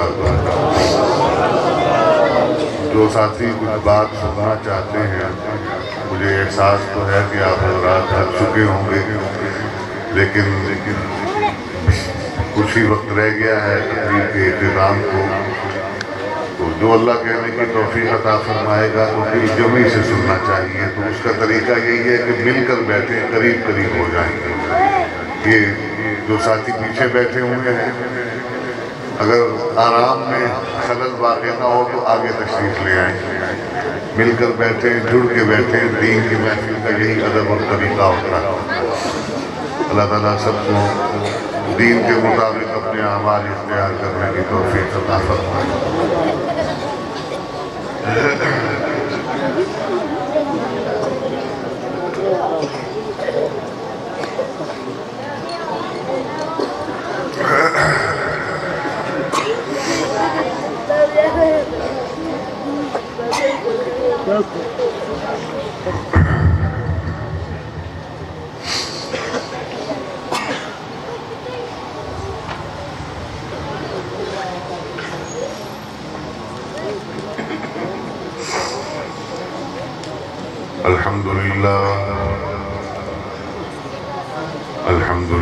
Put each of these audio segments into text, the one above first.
وبرکاتہ۔ جو ساتھی کچھ بات سننا چاہتے ہیں، مجھے احساس تو ہے کہ آپ حضرات تھک چکے ہوں گے، لیکن کچھ ہی وقت رہ گیا ہے تقریر کے اختتام کو، تو جو اللہ کہنے کی توفیق عطا فرمائے گا تو دل جمعی سے سننا چاہیے۔ تو اس کا طریقہ یہی ہے کہ مل کر بیٹھیں، قریب قریب ہو جائیں گے۔ یہ جو ساتھی پیچھے بیٹھے ہوئے ہیں، اگر آرام میں خلل واقع نہ ہو تو آگے تشریف لے آئیں، مل کر بیٹھیں، جڑ کے بیٹھیں۔ دین کی محفل کا یہی ادب اور طریقہ ہوتا ہے۔ اللہ تعالیٰ سب کو دین کے مطابق اپنے اعمال اختیار کرنے کی توفیق عطا فرمائے۔ الحمد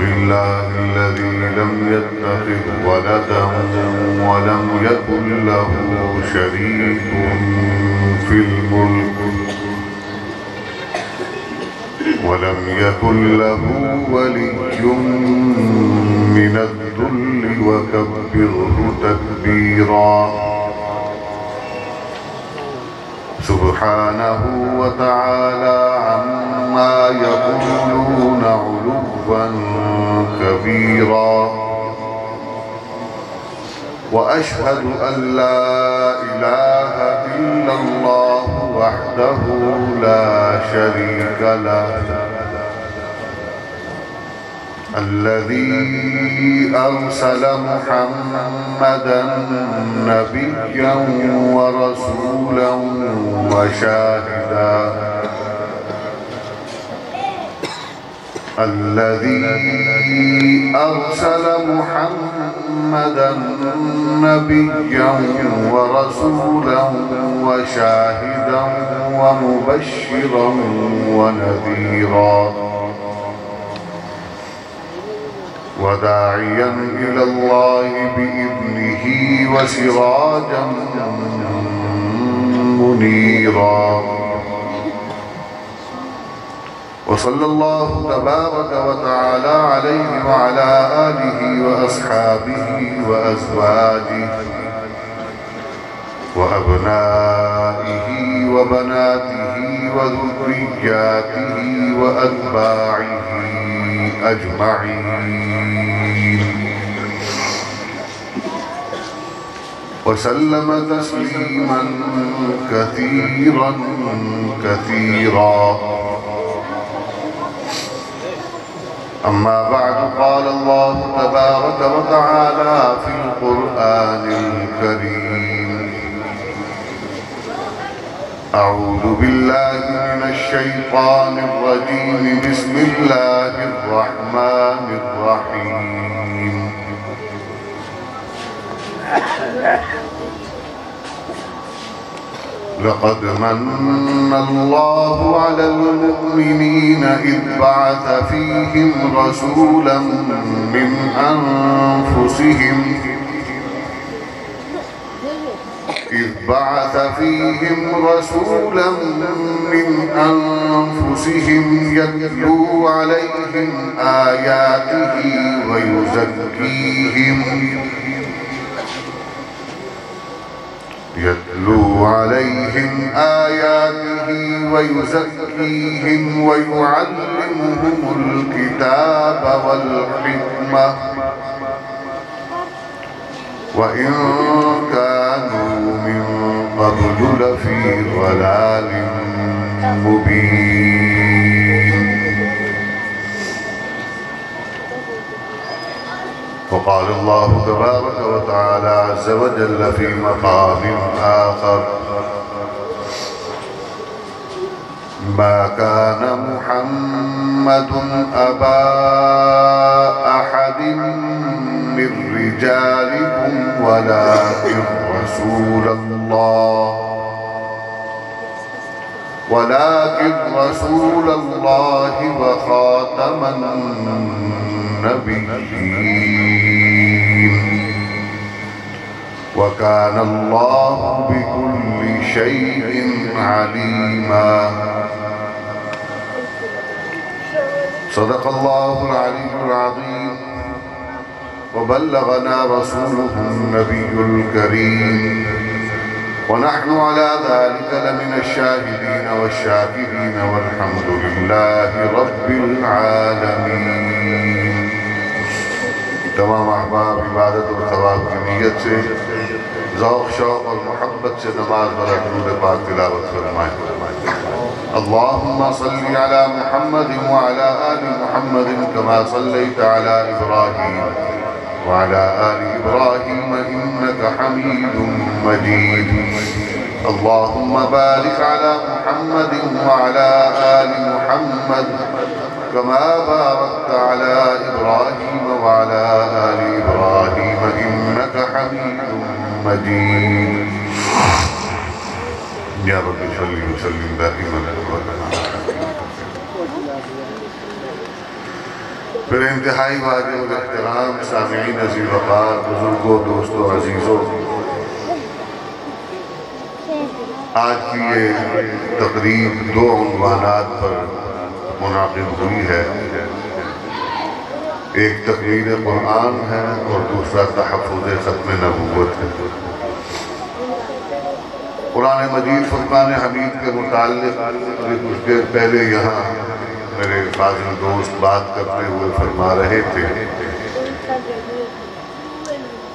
لله الذي لم يتخذ ولدا ولم يكن له شريك في الملك ولم يكن له ولي من الذل وكبره تكبيرا سبحانه وتعالى عما يقولون علوا كبيرا وأشهد أن لا إله إلا الله وحده لا شريك له الذي أرسل محمدا نبيا ورسولا وشاهدا الذي أرسل محمدا نبيا ورسولا وشاهدا ومبشرا ونذيرا وداعيا إلى الله بإذنه وسراجا منيرا وصلى الله تبارك وتعالى عليه وعلى آله وأصحابه وأزواجه وأبنائه وبناته وذرياته وأتباعه أجمعين وسلم تسليما كثيرا كثيرا أما بعد قال الله تبارك وتعالى في القرآن الكريم أعوذ بالله من الشيطان الرجيم بسم الله الرحمن الرحيم لقد من الله على المؤمنين إذ بعث فيهم رسولا من أنفسهم يتلو عليهم آياته ويزكيهم ويعلمهم الكتاب والحكمة وإن كانوا من قبل لفي ضلال مبين. وقال الله تبارك وتعالى عز وجل في مقام آخر ما كان محمد أبا أحد من رجالكم ولكن رسول الله وخاتم النبيين وكان الله بكل شيء عليما صدق الله العلي العظيم وبلغنا رسوله النبي الكريم ونحن على ذلك لمن الشاهدين والشاكرين والحمد لله رب العالمين. تمام احباب عبادت اور ثواب کی نیت سے ذوق شوق اور محبت سے نماز والا درود پاک تلاوت فرمائیں. اللهم صل على محمد وعلى آل محمد كما صليت على إبراهيم وعلى آل إبراهيم إنك حميد مجيد. اللهم بارك على محمد وعلى آل محمد كما باركت على إبراهيم وعلى آل إبراهيم إنك حميد مجيد. یا رب صلی وسلم دائما ابدا. پھر انتہائی واجب الاحترام سامعین عزیز وقار، بزرگوں، دوستوں، عزیزوں، آج کی یہ تقریب دو عنوانات پر منعقد ہوئی ہے. ایک تقریر قرآن ہے اور دوسرا تحفظ ختم نبوت ہے. قرآن مجید فرقان حمید کے متعلق کچھ دیر پہلے یہاں میرے فاضل دوست بات کرتے ہوئے فرما رہے تھے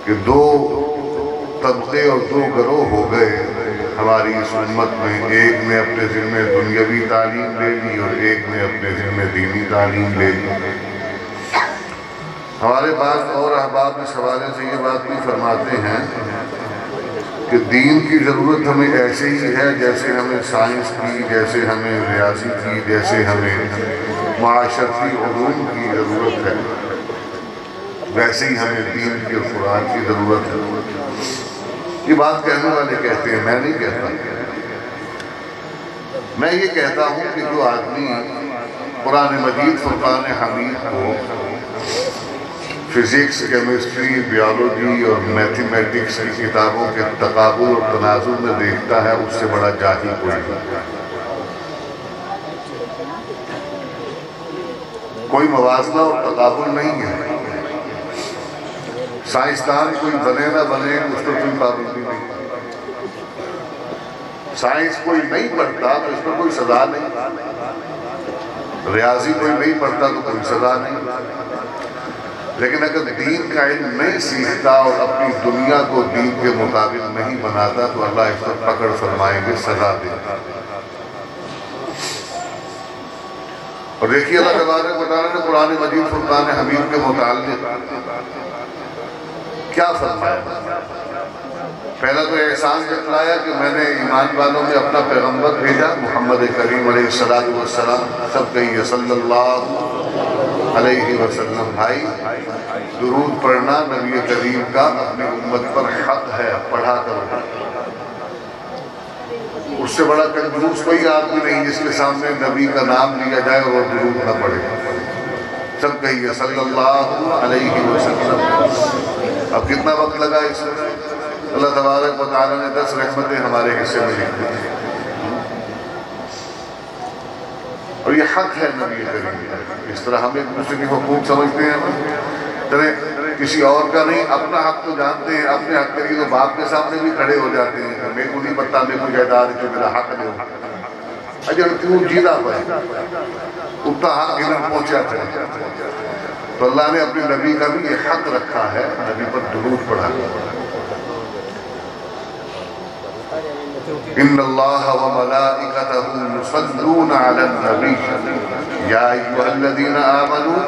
کہ دو طبقے اور دو گروہ ہو گئے ہماری اس امت میں. ایک نے اپنے ذمہ دنیاوی تعلیم لے لی اور ایک نے اپنے ذمہ دینی تعلیم لے لی. ہمارے بعض اور احباب اس حوالے سے یہ بات بھی فرماتے ہیں کہ دین کی ضرورت ہمیں ایسے ہی ہے جیسے ہمیں سائنس کی، جیسے ہمیں ریاضی کی، جیسے ہمیں معاشرتی علوم کی ضرورت ہے، ویسے ہی ہمیں دین کی اور قرآن کی ضرورت ہے. یہ بات کہنے والے کہتے ہیں، میں نہیں کہتا. میں یہ کہتا ہوں کہ جو آدمی قرآن مجید فرقان حمید کو فزکس، کیمسٹری، بیولوجی اور میتھمیٹکس کی کتابوں کے تقابل اور تناظر میں دیکھتا ہے، اس سے بڑا جاہل کوئی نہیں. کوئی موازنہ اور تقابل نہیں ہے. سائنسدان کوئی بنے نہ بنے اس پر کوئی پابندی نہیں. سائنس کوئی نہیں پڑھتا تو اس پر کوئی سزا نہیں. ریاضی کوئی نہیں پڑھتا تو کوئی سزا نہیں. لیکن اگر دین کا علم نہیں سیکھتا اور اپنی دنیا کو دین کے مطابق نہیں بناتا تو اللہ اس پر پکڑ فرمائیں گے، سزا دے. اور دیکھیے اللہ تبارک و تعالیٰ نے قرآن مجید فرقان حمید کے متعلق کیا فرمایا. پہلا تو احسان جتلایا کہ میں نے ایمان والوں میں اپنا پیغمبر بھیجا محمد کریم علیہ السلام. سب کہیے صلی اللہ علیہ وسلم. بھائی درود پڑھنا نبی کریم کا اپنی امت پر حق ہے، پڑھا کرو. اس سے بڑا کنجوس کوئی آدمی نہیں جس کے سامنے نبی کا نام لیا جائے اور وہ درود نہ پڑھے. سب کہیے صلی اللہ علیہ وسلم. اب کتنا وقت لگا اس میں؟ اللہ تبارک و تعالیٰ نے 10 رحمتیں ہمارے حصے میں لکھ دی. اور یہ حق ہے نبی کریم. اس طرح ہم ایک دوسرے کی حقوق سمجھتے ہیں، کسی اور کا نہیں. اپنا حق تو جانتے ہیں. اپنے حق کے لیے تو باپ کے سامنے بھی کھڑے ہو جاتے ہیں. میرے کو نہیں پتا، میرے کو جائیداد جو میرا حق نہیں ہوگا. اجر کیوں جیتا پائے اتنا حق انہیں پہنچا تھا. تو اللہ نے اپنے نبی کا بھی یہ حق رکھا ہے، نبی پر درود پڑھا. ان اللہ وملائکتہ یصلون علی النبی یا ایھا الذین آمنوا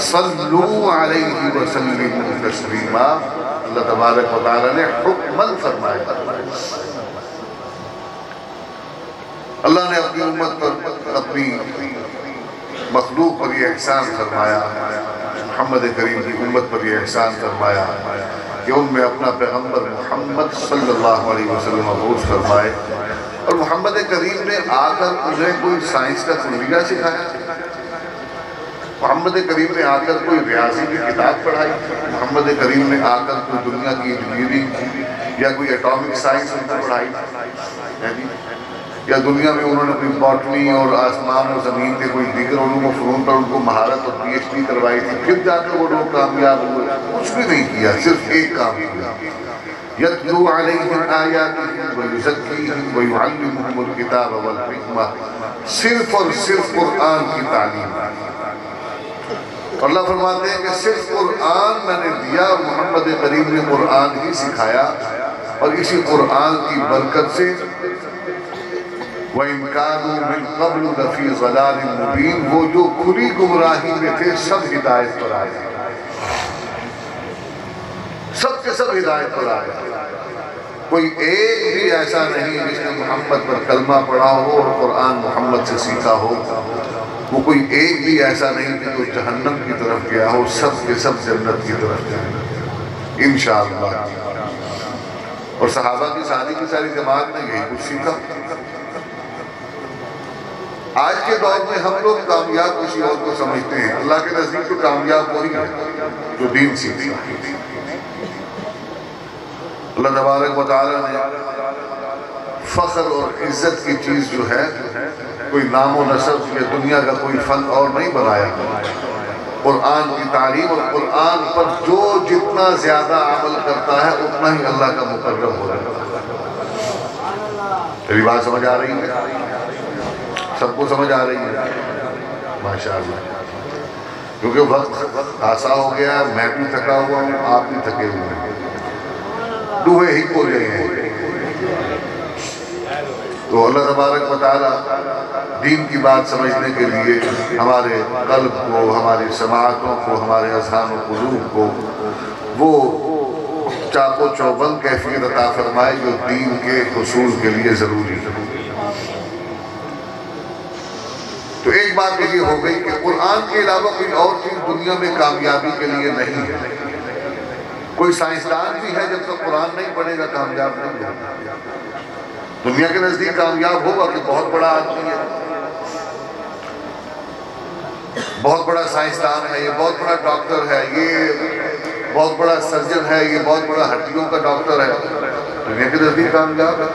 صلوا علیہ وسلموا تسلیما. اللہ تبارک و تعالی نے حکماً فرمایا. اللہ نے اپنی امت پر، اپنی مخلوق پر یہ احسان فرمایا محمد کریم کی امت پر یہ احسان فرمایا کہ ان میں اپنا پیغمبر محمد صلی اللہ علیہ وسلم مبعوث فرمائے، اور محمد کریم نے آ کر انہیں کوئی سائنس کا کلیہ سکھایا، محمد کریم نے آ کر کوئی ریاضی کی کتاب پڑھائی، محمد کریم نے آ کر کوئی دنیا کی انجینئرنگ یا کوئی ایٹامک سائنس ان کو پڑھائی، یا دنیا میں انہوں نے کوئی باٹنی اور آسمان اور زمین کے کوئی دیگر علوم و فنون پر ان کو مہارت اور PhD کروائی تھی، پھر جا کر وہ لوگ کامیاب ہوئے؟ کچھ بھی نہیں کیا، صرف ایک کام کیا، یتلو علیہم آیاتہ ویزکیہم ویعلمہم الکتاب والحکمہ، صرف اور صرف قرآن کی تعلیم۔ اللہ فرماتے ہیں کہ صرف قرآن میں نے دیا، اور محمد کریم نے قرآن ہی سکھایا، اور اسی قرآن کی برکت سے وَإِن كَانُوا مِن قَبْلُ لَفِي ضَلَالٍ مُبِينٍ، وہ جو کھلی گمراہی میں تھے سب ہدایت پر آئے، سب کے سب ہدایت پر آئے۔ کوئی ایک بھی ایسا نہیں جس نے محمد پر کلمہ پڑھا ہو اور قرآن محمد سے سیکھا ہو، وہ کوئی ایک بھی ایسا نہیں کہ جو جہنم کی طرف گیا ہو، سب کے سب جنت کی طرف جائیں انشاءاللہ۔ اور صحابہ کی ساری جماعت نے یہی کچھ سیکھا۔ آج کے دور میں ہم لوگ کامیاب کسی اور کو سمجھتے ہیں، اللہ کے نزدیک تو کامیاب وہی ہے جو دین سیکھتا ہے۔ اللہ تبارک و تعالیٰ نے فخر اور عزت کی چیز جو ہے، کوئی نام و نسب یا دنیا کا کوئی فن اور نہیں بنایا، قرآن کی تعلیم، اور قرآن پر جو جتنا زیادہ عمل کرتا ہے اتنا ہی اللہ کا مقرب ہو رہا ہے۔ میری بات سمجھ آ رہی ہے؟ سب کو سمجھ آ رہی ہے؟ ماشاءاللہ۔ کیونکہ وقت آسا ہو گیا، میں بھی تھکا ہوا ہوں، آپ بھی تھکے ہوئے ہیں، دوہے ہی کو رہے ہیں۔ تو اللہ تبارک و تعالیٰ دین کی بات سمجھنے کے لیے ہمارے قلب کو، ہماری سماعتوں کو، ہمارے اذہان و قلوب کو وہ چاق و چوبند کیفیت عطا فرمائے جو دین کے حصول کے لیے ضروری ہے۔ تو ایک بات یہ ہو گئی کہ قرآن کے علاوہ کوئی اور چیز دنیا میں کامیابی کے لیے نہیں ہے۔ کوئی سائنسدان بھی ہے جب تک قرآن نہیں پڑھے گا کامیاب نہیں ہوگا۔ دنیا کے نزدیک کامیاب ہوگا کہ بہت بڑا آدمی ہے، بہت بڑا سائنسدان ہے، یہ بہت بڑا ڈاکٹر ہے، یہ بہت بڑا سرجن ہے، یہ بہت بڑا ہڈیوں کا ڈاکٹر ہے، دنیا کے نزدیک کامیاب ہے۔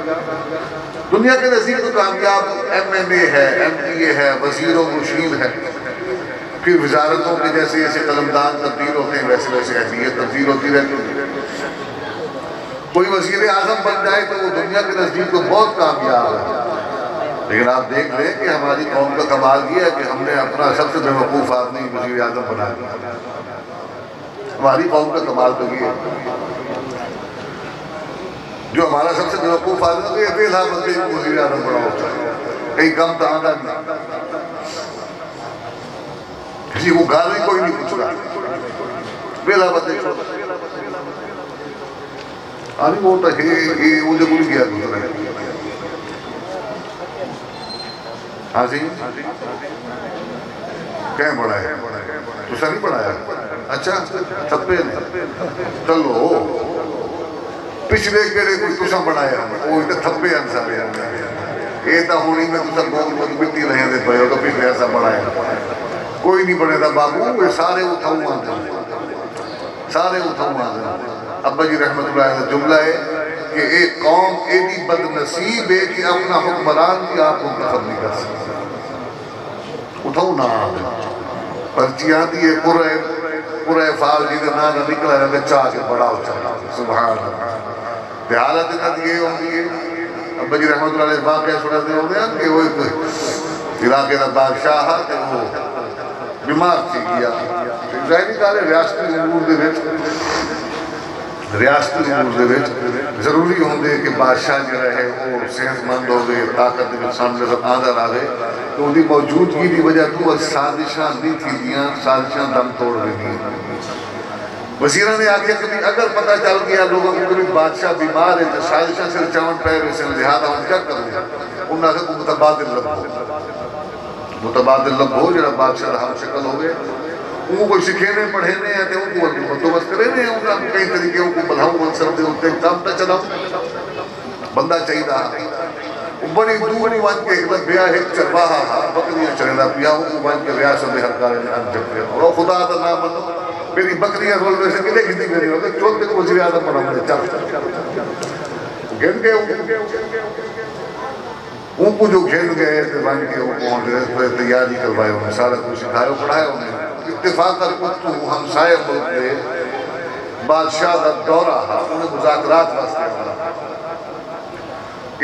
دنیا کے نزدیک تو کامیاب MMA ہے، MPA ہے، وزیر و مشیر ہے، پھر وزارتوں کے جیسے جیسے قلمدان تبدیل ہوتے ہیں ویسے ویسے اہلیت تبدیل ہوتی رہتی ہے۔ کوئی وزیر اعظم بن جائے تو وہ دنیا کے نزدیک تو بہت کامیاب ہے، لیکن آپ دیکھ لیں کہ ہماری قوم کا کمال یہ ہے کہ ہم نے اپنا سب سے بیوقوف آدمی وزیر اعظم بنا دیا۔ ہماری قوم کا کمال تو یہ ہے جو ہمارا سب سے بیوقوف آدمی ہے، بے لحاظ بندے کو وزیر اعظم بنا ہوتا ہے، کہیں کم تو آنا نہیں، کسی کو گالی کوئی نہیں پوچھ رہا، بے لحاظ بندے چھوڑا آنی بولتا ہے یہ مجھے بھول گیا دوسرا ہے۔ ہاں جی کہیں بڑا ہے دوسرا نہیں پڑھایا؟ اچھا تھپے چلو پچھلے کہڑے کوئی تسا بڑھایا وہ تھپے ہیں سارے یہ تو ہونی میں تسا بہت مٹی رہے دے پہ تو پچھلے ایسا بڑھایا کوئی نہیں بڑھے تھا بابو، سارے اتھاؤں آتے سارے اتھاؤں آتے۔ ابا جی رحمت اللہ علیہ جملہ ہے کہ ایک قوم ایڈی بد نصیب ہے کہ اپنا حکمران بھی آپ منتخب نہیں کر سکتا۔ اٹھاؤ نہ آتے پرچیاں دیئے پورے فال جی دے نہ نکلا ہے چاہ کے بڑا ہو چاہتا سبحان اللہ۔ تے حالت نہ دیئے ہوں دیئے ابا جی رحمت اللہ علیہ واقعہ سنتے ہوں دیا کہ وہ ایک علاقے کا بادشاہ تے وہ بیمار تھی گیا ظاہری کہا ہے ریاستی امور دے وچ ضروری ہوں دے کہ بادشاہ جو رہے وہ صحت مند ہو گئے طاقت دے سامنے سب آدھا رہے تو ان کی موجودگی دی وجہ تو سازشاں نہیں تھی دیاں، سازشاں دم توڑ گئی۔ وزیرہ نے آگیا کہ اگر پتہ چل گیا لوگوں کو کہ بادشاہ بیمار ہے تو سازشاں سے چاون پہ ویسے لہذا ہم کیا کریں انہوں نے کہا متبادل لب ہو، متبادل لب ہو جڑا بادشاہ ہم شکل ہو گئے وہ کوئی سکھینے پڑھینے ہیں تو ان کو بندوبست کرینے ہیں، ان کئی طریقے ان کو بڑھاؤں منصب دے ہوتے کام نہ چلاؤں بندہ چاہیے رہا بڑی دوری وان کے ایک بیا ایک چرواہا بکریاں چرنا پیا وہ وان کے بیا سے ہر کار انجام دیا اور خدا کا نام منو میری بکریاں رول میں سے کدے کتنی میری ہوتے چوتھے کو وزیر اعظم بنا مجھے چل گھن گئے ان کو جو گھن گئے وان کے وہ تیاری کروائے انہیں سارا کچھ سکھائے پڑھائے انہیں اتفاق کر کچھ ہمسائے ملک میں بادشاہ کا دورہ انہیں مذاکرات واسطے ہوا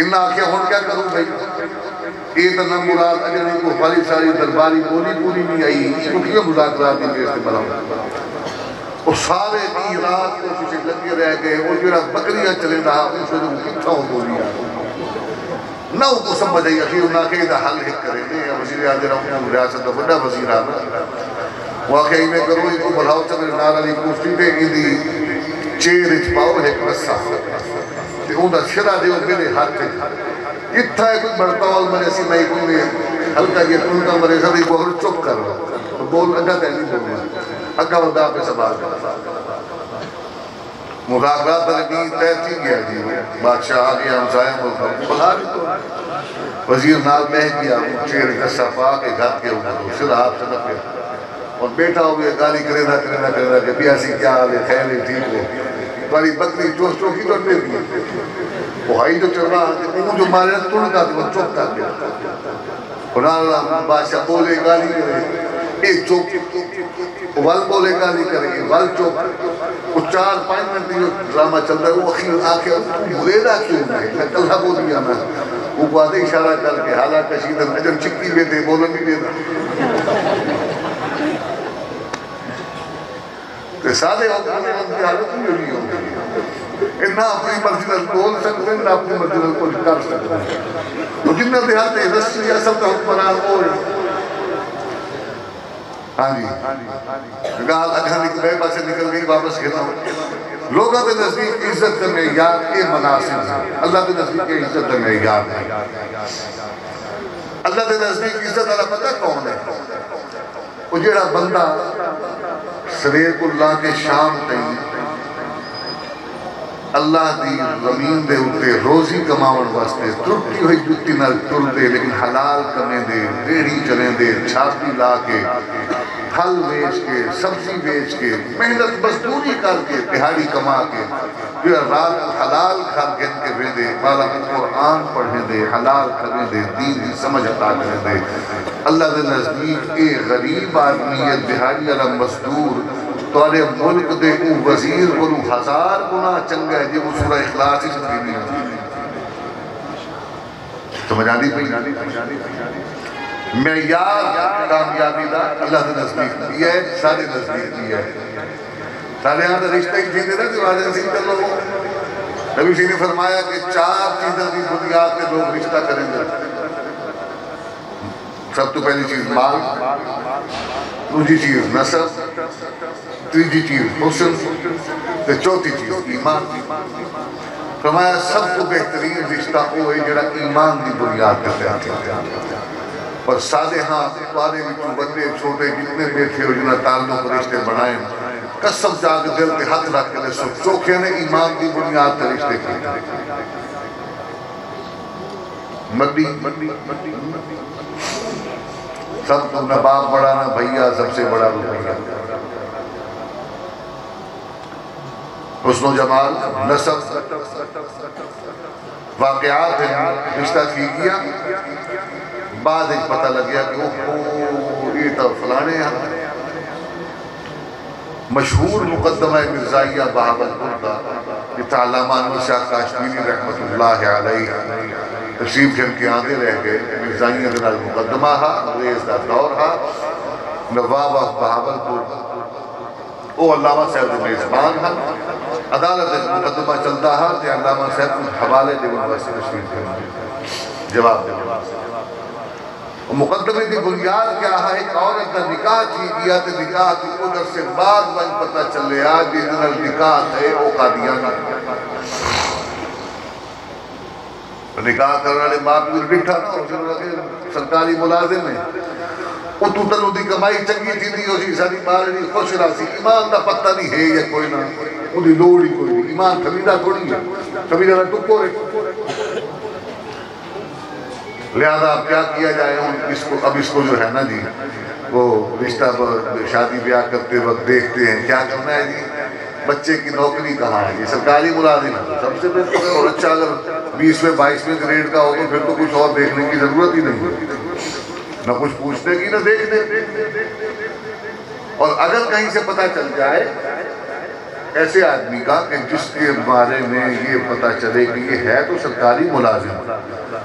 انہاں آکھیا ہون کیا کروں بھائی یہ تو نہ مراد اجنی کو پالی ساری درباری بولی پوری نہیں آئی اس کو کیا مذاکرات نہیں بیستے بلاؤں اور سارے کی رات کو کچھ لگے رہ گئے اور جو بکریاں چلے رہا ان سے جو کتھا ہو بولی آ نہ ان کو سمجھ آئی اخیر انہاں کہ ادھا حل ہک کرے دیں وزیر اعظم ریاست کا بڑا وزیر آنا وہ آخیا میں کروں ان کو بلاؤ چلے نار علی کوفتی دے اندھی چیر اچ پاؤ ایک رسا اون دا شرا دے میرے ہاتھ اتھا ہے کوئی بڑھتاول میں سی میں کوئی ہلکا یہ کلکا مرے سبھی کو اور چپ کر رہا بول اگا تیلی بولنا اگا ودا پہ سبار کر مذاکرات درگی تیتی گیا جی بادشاہ آگیا ہمسائے ملک بلا بھی تو وزیر نال مہ گیا چیر کسا پا کے گھر کے اوپر سر آپ سے نکے اور بیٹا ہوئے گالی کرے نہ کہ بیاسی کیا آلے خیلے ٹھیک ہو باری بکری جوش چوکی تو اٹھے بھی وہ ہائی جو چل رہا ہے وہ جو مارے تن کا وہ چوک کر دیا قرآن اللہ بادشاہ بولے گالی کرے ایک چوک وال بولے گالی کرے وال چوک وہ 4-5 منٹ جو ڈرامہ چل رہا ہے وہ اخیر آکے بلیدہ کیوں نہیں کلہ بول دیا میں وہ باتیں اشارہ کر کے حالہ کشیدن اجن چکی میں دے بولن نہیں دینا کہ سادے ہوگانے ان کی حالت نہیں ہوگی انہا اپنی مرضی نل بول سکتے ہیں نہ اپنی مرضی نل کچھ کر سکتے ہیں تو جنہ دیہاتے رسی اصل کا حکمران اور ہاں جی گال اگھا بے پاسے نکل گئی واپس کہتا ہوں لوگوں کے نزدیک عزت میں یاد کے مناسب ہیں اللہ کے نزدیک عزت میں یاد ہے اللہ کے نزدیک عزت اللہ پتہ کون ہے وہ جڑا بندہ سویر کو اللہ کے شام تئی اللہ دی زمین دے ہوتے روزی کماون واسطے ترٹی ہوئی جتی نہ ٹر دے لیکن حلال کرنے دے ریڑھی چلیں دے چھاپی لا کے پھل بیچ کے سبزی بیچ کے محنت مزدوری کر کے دہاڑی کما کے جو رات حلال کھا گن کے بھی دے بالا قرآن پڑھنے دے حلال کرنے دے دین دی سمجھ عطا کرنے دے اللہ دے نزدیک اے غریب آدمی دہاڑی علی مزدور توارے ملک دے او وزیر کو 1000 گنا چنگا ہے جی وہ سورہ اخلاص ہی سنگی نہیں ہے سمجھ آنی پہی معیار کامیابی دا اللہ دے نزدیک یہ ہے سارے نزدیک یہ ہے سارے ہاں دا رشتہ ہی جیندے رہے واضح نصیب کر لوگوں نبی شریف نے فرمایا کہ 4 چیزیں کی بنیاد پہ لوگ رشتہ کریں گے سب تو پہلی چیز مال دوسری چیز نسب تیسری چیز حسن چوتھی چیز ایمان فرمایا سب کو بہترین رشتہ وہ ہے جڑا ایمان دی بنیاد پہ تیار اور سادے ہاں پارے بھی بندے چھوٹے جتنے بیٹھے ہو جنہاں تعلق رشتے بنائیں قسم جا کے دل کے حق رکھ کے سب چوکھے نے ایمان دی بنیاد پہ رشتے کی مگی سب نہ باپ بڑا نہ بھئیہ سب سے بڑا روپیہ حسن و جمال نسب واقعات ہیں رشتہ ٹھیک کیا بعد ایک پتہ لگ گیا کہ اوہ یہ تو فلانے ہیں مشہور مقدمہ مرزائیہ بہاولپور کا یہ علامہ انور شاہ کاشمیری رحمت اللہ علیہ تشریف جن کے آندے رہ گئے مرزائیہ دنال مقدمہ ہا انگریز دا دور ہا نواب آف بہاولپور او علامہ صاحب دے میزبان ہا عدالت مقدمہ چلتا ہا تے علامہ صاحب حوالے دے واسطے تشریف جن جواب دے مقدمے دی بنیاد کیا ہے ایک عورت کا نکاح تھی کیا تے نکاح کی ادھر سے بعد بن پتہ چلے آج جنرل نکاح ہے او قادیانہ نکاح کرنے والے باپ بھی بٹھا نا سرکاری ملازم ہے اتو تلو دی کمائی چنگی تھی نہیں ہو سی ساری بار نہیں خوش رہا سی ایمان دا پتہ نہیں ہے یا کوئی نہ انہی لوڑ ہی کوئی نہیں ایمان خریدہ تھوڑی ہے خریدہ نہ ٹکو رہے لہذا اب کیا کیا جائے اب اس کو جو ہے نا جی وہ رشتہ شادی بیاہ کرتے وقت دیکھتے ہیں کیا کرنا ہے جی بچے کی نوکری کہاں ہے یہ سرکاری ملازم ہے سب سے بہتر ہے اور اچھا اگر 20ویں 22ویں گریڈ کا ہو تو پھر تو کچھ اور دیکھنے کی ضرورت ہی نہیں نہ کچھ پوچھنے کی نہ دیکھنے اور اگر کہیں سے پتہ چل جائے ایسے آدمی کا کہ جس کے بارے میں یہ پتہ چلے کہ یہ ہے تو سرکاری ملازم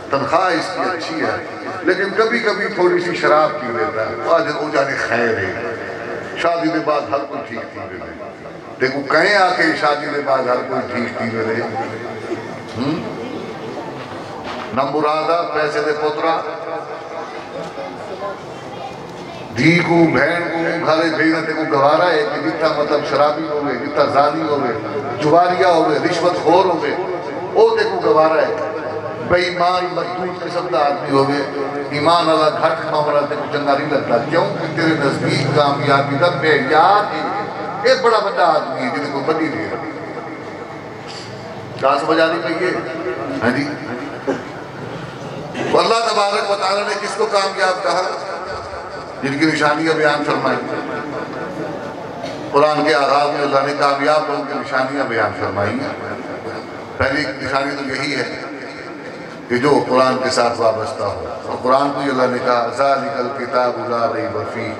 تنخواہ اس کی اچھی ہے لیکن کبھی کبھی تھوڑی سی شراب پی لیتا ہے آج وہ جانے خیر ہے شادی کے بعد ہر کوئی ٹھیک تھی ملے دیکھو کہیں آ کے شادی کے بعد ہر کوئی ٹھیک تھی ملے نہ مرادہ پیسے دے پوترا دھی کو بہن کو گھرے بھیجنے تے کو گوارا ہے کہ جتنا مطلب شرابی ہوئے جتنا زانی ہوئے جواریا ہوئے رشوت خور ہوئے او تے کو گوارا ہے بے ایمان مردود قسم دا آدمی ہوئے ایمان اللہ گھٹ معاملہ تے کو چنگا نہیں لگتا کیوں کہ تیرے نزدیک کامیابی دا معیار ہے ایک بڑا بڑا آدمی ہے جنہیں کو بڑی دے کہاں سمجھ آنی پہیے ہاں جی اللہ تبارک و تعالی نے کس کو کامیاب کہا جن کی نشانیاں بیان فرمائی قرآن کے آغاز میں اللہ نے کامیاب لوگوں کی نشانیاں بیان فرمائی پہلی نشانی تو یہی ہے کہ جو قرآن کے ساتھ وابستہ ہو اور قرآن کو اللہ نے کہا ذالک الکتاب لا ریب فیہ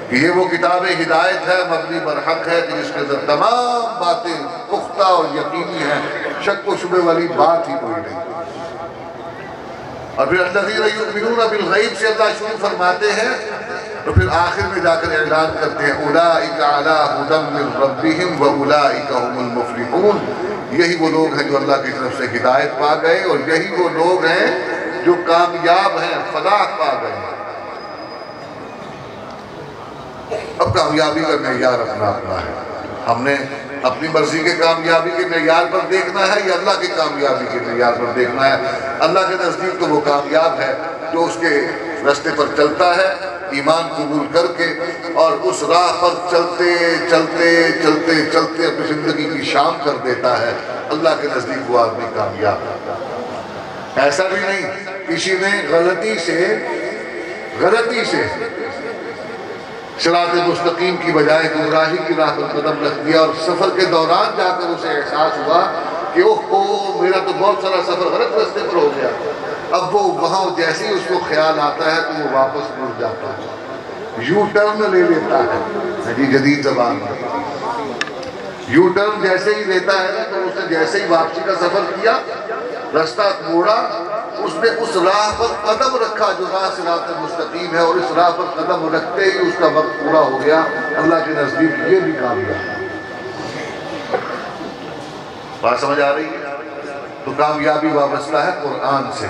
کہ یہ وہ کتاب ہدایت ہے مبنی بر حق ہے جس کے اندر تمام باتیں پختہ اور یقینی ہیں شک و شبہ والی بات ہی کوئی نہیں اور پھر الذین یؤمنون بالغیب سے اللہ شروع فرماتے ہیں تو پھر آخر میں جا کر اعلان کرتے ہیں اولئک علی ھدی من ربہم واولئک ھم المفلحون یہی وہ لوگ ہیں جو اللہ کی طرف سے ہدایت پا گئے اور یہی وہ لوگ ہیں جو کامیاب ہیں فلاح پا گئے اب کامیابی کا معیار اپنا ہے ہم نے اپنی مرضی کے کامیابی کے معیار پر دیکھنا ہے یا اللہ کی کامیابی کے معیار پر دیکھنا ہے اللہ کے نزدیک تو وہ کامیاب ہے جو اس کے راستے پر چلتا ہے ایمان قبول کر کے اور اس راہ پر چلتے چلتے چلتے چلتے اپنی زندگی کی شام کر دیتا ہے اللہ کے نزدیک وہ آدمی کامیاب ہے ایسا بھی نہیں کسی نے غلطی سے صراط مستقیم کی بجائے گمراہی کی راہ پر قدم رکھ دیا اور سفر کے دوران جا کر اسے احساس ہوا کہ اوہ میرا تو بہت سارا سفر غلط راستے پر ہو گیا اب وہ وہاں جیسے ہی اس کو خیال آتا ہے تو وہ واپس مڑ جاتا ہے یو ٹرن لے لیتا ہے جدید زبان میں یو ٹرن جیسے ہی لیتا ہے تو اس نے جیسے ہی واپسی کا سفر کیا راستہ موڑا اس نے اس راہ پر قدم رکھا جو راہ صراط مستقیم ہے اور اس راہ پر قدم رکھتے ہی اس کا وقت پورا ہو گیا اللہ کے نزدیک یہ بھی کامیاب بات سمجھ آ رہی ہے تو کامیابی وابستہ ہے قرآن سے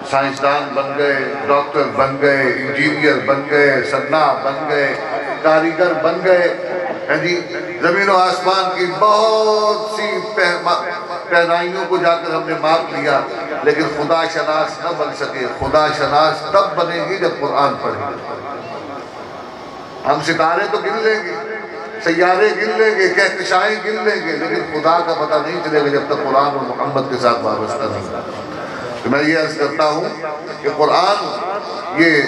سائنسدان بن گئے ڈاکٹر بن گئے انجینئر بن گئے صناع بن گئے کاریگر بن گئے جی زمین و آسمان کی بہت سی پہنائیوں کو جا کر ہم نے ماپ لیا لیکن خدا شناس نہ بن سکے خدا شناس تب بنے گی جب قرآن پڑھیں گے ہم ستارے تو گن لیں گے سیارے گن لیں گے کہکشائیں گن لیں گے لیکن خدا کا پتہ نہیں چلے گا جب تک قرآن اور محمد کے ساتھ وابستہ نہیں تو میں یہ عرض کرتا ہوں کہ قرآن یہ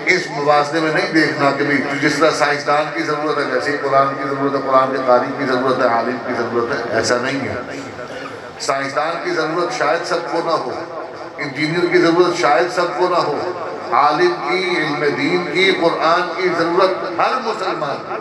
اس موازنے میں نہیں دیکھنا کہ جس طرح سائنسدان کی ضرورت ہے ویسے ہی قرآن کی ضرورت ہے قرآن کے قاری کی ضرورت ہے عالم کی ضرورت ہے ایسا نہیں ہے سائنسدان کی ضرورت شاید سب کو نہ ہو انجینئر کی ضرورت شاید سب کو نہ ہو عالم کی علم دین کی قرآن کی ضرورت ہر مسلمان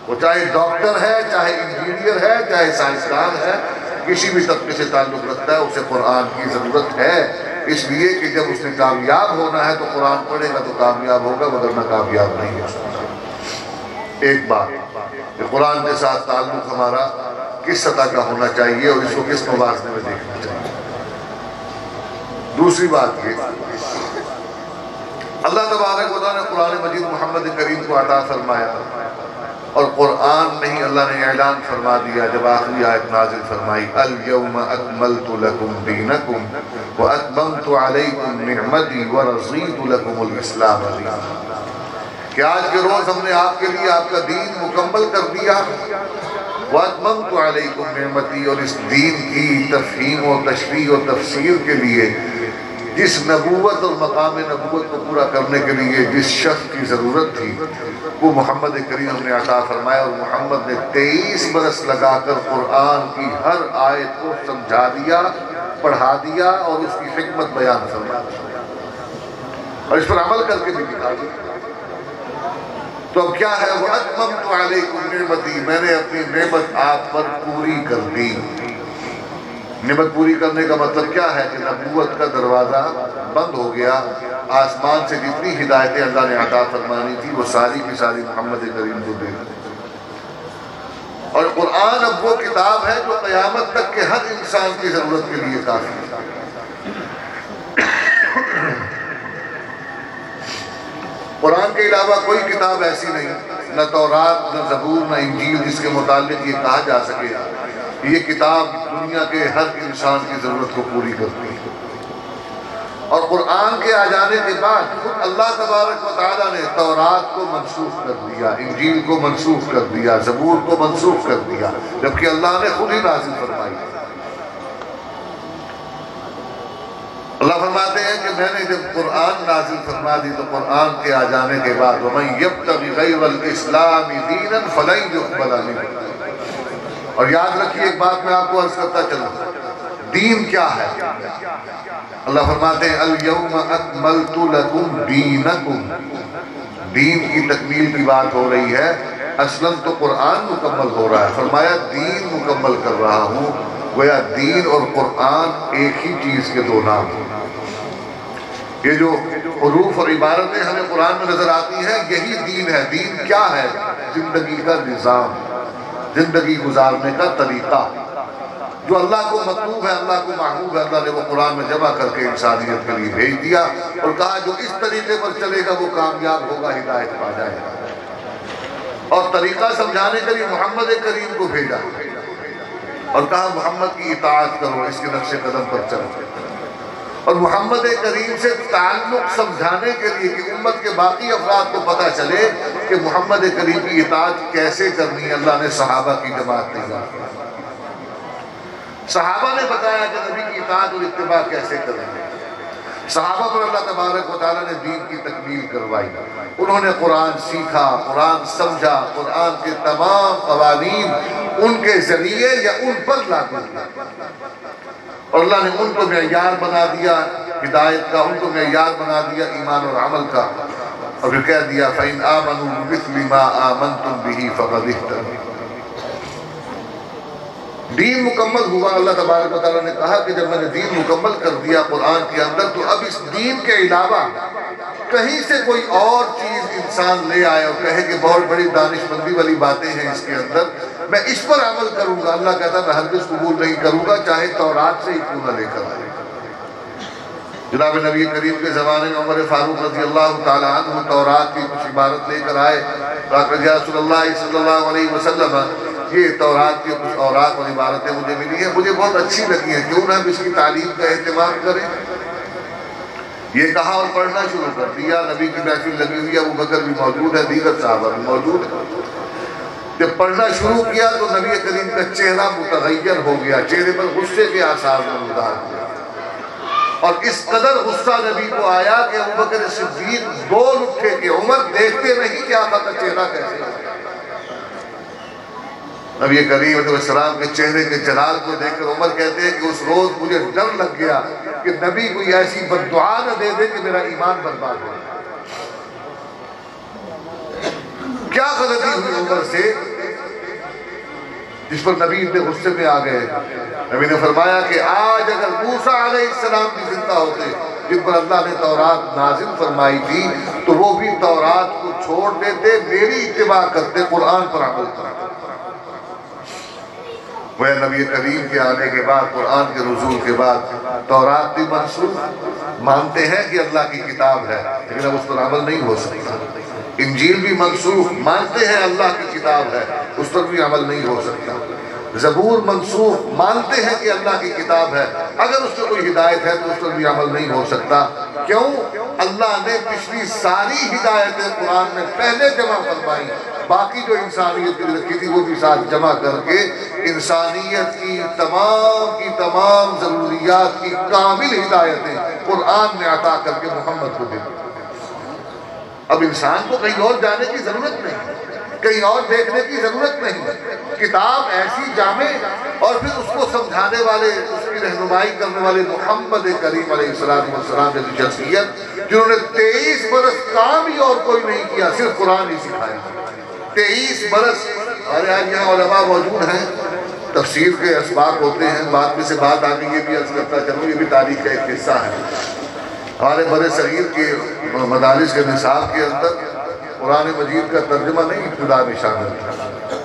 وہ چاہے ڈاکٹر ہے چاہے انجینئر ہے چاہے سائنسدان ہے کسی بھی طبقے سے تعلق رکھتا ہے اسے قرآن کی ضرورت ہے اس لیے کہ جب اس نے کامیاب ہونا ہے تو قرآن پڑھے گا تو کامیاب ہوگا ورنہ کامیاب نہیں ہو سکتا ایک بات کہ قرآن کے ساتھ تعلق ہمارا کس سطح کا ہونا چاہیے اور اس کو کس موازنے میں دیکھنا چاہیے دوسری بات یہ اللہ تبارک و تعالیٰ نے قرآن مجید محمد کریم کو عطا فرمایا اور قرآن میں ہی اللہ نے اعلان فرما دیا جب آخری آیت نازل فرمائی اليوم اکملت لکم دینکم واتممت علیکم نعمتی ورضیت لکم الاسلام دینا، کہ آج کے روز ہم نے آپ کے لیے آپ کا دین مکمل کر دیا، واتممت علیکم نعمتی، اور اس دین کی تفہیم و تشریح و تفسیر کے لیے جس نبوت اور مقام نبوت کو پورا کرنے کے لیے جس شخص کی ضرورت تھی وہ محمد کریم نے عطا فرمایا، اور محمد نے 23 برس لگا کر قرآن کی ہر آیت کو سمجھا دیا، پڑھا دیا اور اس کی حکمت بیان فرما دی اور اس پر عمل کر کے بھی دکھا دیا۔ تو اب کیا ہے، وَأَتْمَمْتُ عَلَيْكُمْ نِعْمَتِي، میں نے اپنی نعمت آپ پر پوری کر دی۔ نعمت پوری کرنے کا مطلب کیا ہے کہ نبوت کا دروازہ بند ہو گیا، آسمان سے جتنی ہدایتیں اللہ نے عطا فرمانی تھی وہ ساری کی ساری محمد کریم کو دے دی، اور قرآن اب وہ کتاب ہے جو قیامت تک کے ہر انسان کی ضرورت کے لیے کافی ہے۔ قرآن کے علاوہ کوئی کتاب ایسی نہیں، نہ تورات، نہ زبور، نہ انجیل، جس کے متعلق یہ کہا جا سکے کہ یہ کتاب دنیا کے ہر انسان کی ضرورت کو پوری کرتی ہے۔ اور قرآن کے آ جانے کے بعد خود اللہ تبارک و تعالیٰ نے تورات کو منسوخ کر دیا، انجیل کو منسوخ کر دیا، زبور کو منسوخ کر دیا، جبکہ اللہ نے خود ہی نازل فرمائی۔ اللہ فرماتے ہیں کہ میں نے جب قرآن نازل فرما دی تو قرآن کے آ جانے کے بعد وَمَن يَبْتَغِ غَيْرَ الْإِسْلَامِ دِينًا فَلَن يُقْبَلَ مِنْهُ۔ اور یاد رکھیے ایک بات میں آپ کو عرض کرتا چلوں، دین کیا ہے؟ اللہ فرماتے ہیں الْيَوْمَ أَكْمَلْتُ لَكُمْ دِينَكُمْ، دین کی تکمیل کی بات ہو رہی ہے، اصلاً تو قرآن مکمل ہو رہا ہے، فرمایا دین مکمل کر رہا ہوں، گویا دین اور قرآن ایک ہی چیز کے دو نام ہیں۔ یہ جو حروف اور عبارتیں ہمیں قرآن میں نظر آتی ہیں یہی دین ہے۔ دین کیا ہے؟ زندگی کا نظام، زندگی گزارنے کا طریقہ، جو اللہ کو مطلوب ہے، اللہ کو محبوب ہے، اللہ نے وہ قرآن میں جمع کر کے انسانیت کے لیے بھیج دیا اور کہا جو اس طریقے پر چلے گا وہ کامیاب ہوگا، ہدایت پا جائے گا۔ اور طریقہ سمجھانے کے لیے محمد کریم کو بھیجا اور کہا محمد کی اطاعت کرو، اس کے نقش قدم پر چلو۔ اور محمد کریم سے تعلق سمجھانے کے لیے کہ امت کے باقی افراد کو پتہ چلے کہ محمد کریم کی اطاعت کیسے کرنی ہے، اللہ نے صحابہ کی جماعت تیار کی۔ صحابہ نے بتایا کہ نبی کی اطاعت اور اتباع کیسے کریں گے۔ صحابہ پر اللہ تبارک و تعالیٰ نے دین کی تکمیل کروائی، انہوں نے قرآن سیکھا، قرآن سمجھا، قرآن کے تمام قوانین ان کے ذریعے یا ان پر لاگو کیا، اور اللہ نے ان کو معیار بنا دیا ہدایت کا، ان کو معیار بنا دیا ایمان اور عمل کا، اور پھر کہہ دیا فَإِنْ آمَنُوا بِمِثْلِ مَا آمَنْتُمْ بِهِ فَقَدِ اهْتَدَوْا۔ دین مکمل ہوا۔ اللہ تبارک و تعالیٰ نے کہا کہ جب میں نے دین مکمل کر دیا قرآن کے اندر، تو اب اس دین کے علاوہ کہیں سے کوئی اور چیز انسان لے آئے اور کہے کہ بہت بڑی دانش مندی والی باتیں ہیں اس کے اندر، میں اس پر عمل کروں گا، اللہ کہتا میں ہرگز قبول نہیں کروں گا، چاہے تورات سے ہی کیوں نہ لے کر آئے۔ جناب نبی کریم کے زمانے میں عمر فاروق رضی اللہ تعالیٰ عنہ تورات کی کچھ عبارت لے کر آئے، کہا یا رسول اللہ صلی اللہ علیہ وسلم یہ تورات کی کچھ اوراق اور عبارتیں مجھے ملی ہیں، مجھے بہت اچھی لگی ہیں، کیوں نہ ہم اس کی تعلیم کا اہتمام کریں۔ یہ کہا اور پڑھنا شروع کر دیا۔ نبی کی محفل لگی ہوئی ہے، ابو بکر بھی موجود ہے، دیگر صحابہ بھی موجود ہے۔ جب پڑھنا شروع کیا تو نبی کریم کا چہرہ متغیر ہو گیا، چہرے پر غصے کے آثار نمودار ہوئے، اور اس قدر غصہ نبی کو آیا کہ ابو بکر صدیق بول اٹھے کہ عمر دیکھتے نہیں کہ آقا کا چہرہ کیسے ہے۔ نبی کریم علیہ السلام کے چہرے کے جلال کو دیکھ کر عمر کہتے ہیں کہ اس روز مجھے ڈر لگ گیا کہ نبی کوئی ایسی بد دعا نہ دے دے کہ میرا ایمان برباد ہو۔ کیا غلطی ہوئی عمر سے جس پر نبی اتنے غصے میں آ گئے؟ نبی نے فرمایا کہ آج اگر موسیٰ علیہ السلام بھی زندہ ہوتے جن پر اللہ نے تورات نازل فرمائی تھی تو وہ بھی تورات کو چھوڑ دیتے، میری اتباع کرتے، قرآن پر عمل کرتے۔ وہ نبی کریم کے آنے کے بعد، قرآن کے نزول کے بعد تورات بھی منسوخ، مانتے ہیں کہ اللہ کی کتاب ہے لیکن اب اس پر عمل نہیں ہو سکتا۔ انجیل بھی منسوخ، مانتے ہیں اللہ کی کتاب ہے اس پر بھی عمل نہیں ہو سکتا۔ زبور منسوخ مانتے ہیں کہ اللہ کی کتاب ہے، اگر اس میں کوئی ہدایت ہے تو اس پر بھی عمل نہیں ہو سکتا۔ کیوں؟ اللہ نے پچھلی ساری ہدایتیں قرآن میں پہلے جمع فرمائی، باقی جو انسانیت کی رکھی تھی وہ بھی ساتھ جمع کر کے انسانیت کی تمام ضروریات کی کامل ہدایتیں قرآن میں عطا کر کے محمد کو دے دی۔ اب انسان کو کہیں اور جانے کی ضرورت نہیں، کہیں اور دیکھنے کی ضرورت نہیں، کتاب ایسی جامع اور پھر اس کو سمجھانے والے، اس کی رہنمائی کرنے والے محمد کریم علیہ السلام جیسی شخصیت جنہوں نے 23 برس کام ہی اور کوئی نہیں کیا، صرف قرآن ہی سکھایا۔ 23 برس، اور آج یہاں علماء موجود ہیں، تفسیر کے اسباق ہوتے ہیں، بعد میں سے بات آ گئی، یہ بھی عرض کرتا چلوں، یہ بھی تاریخ کا ایک حصہ ہے۔ ہمارے بر صغیر کے مدارس کے نصاب کے اندر قرآن مجید کا ترجمہ نہیں ابتدا میں شامل ہے۔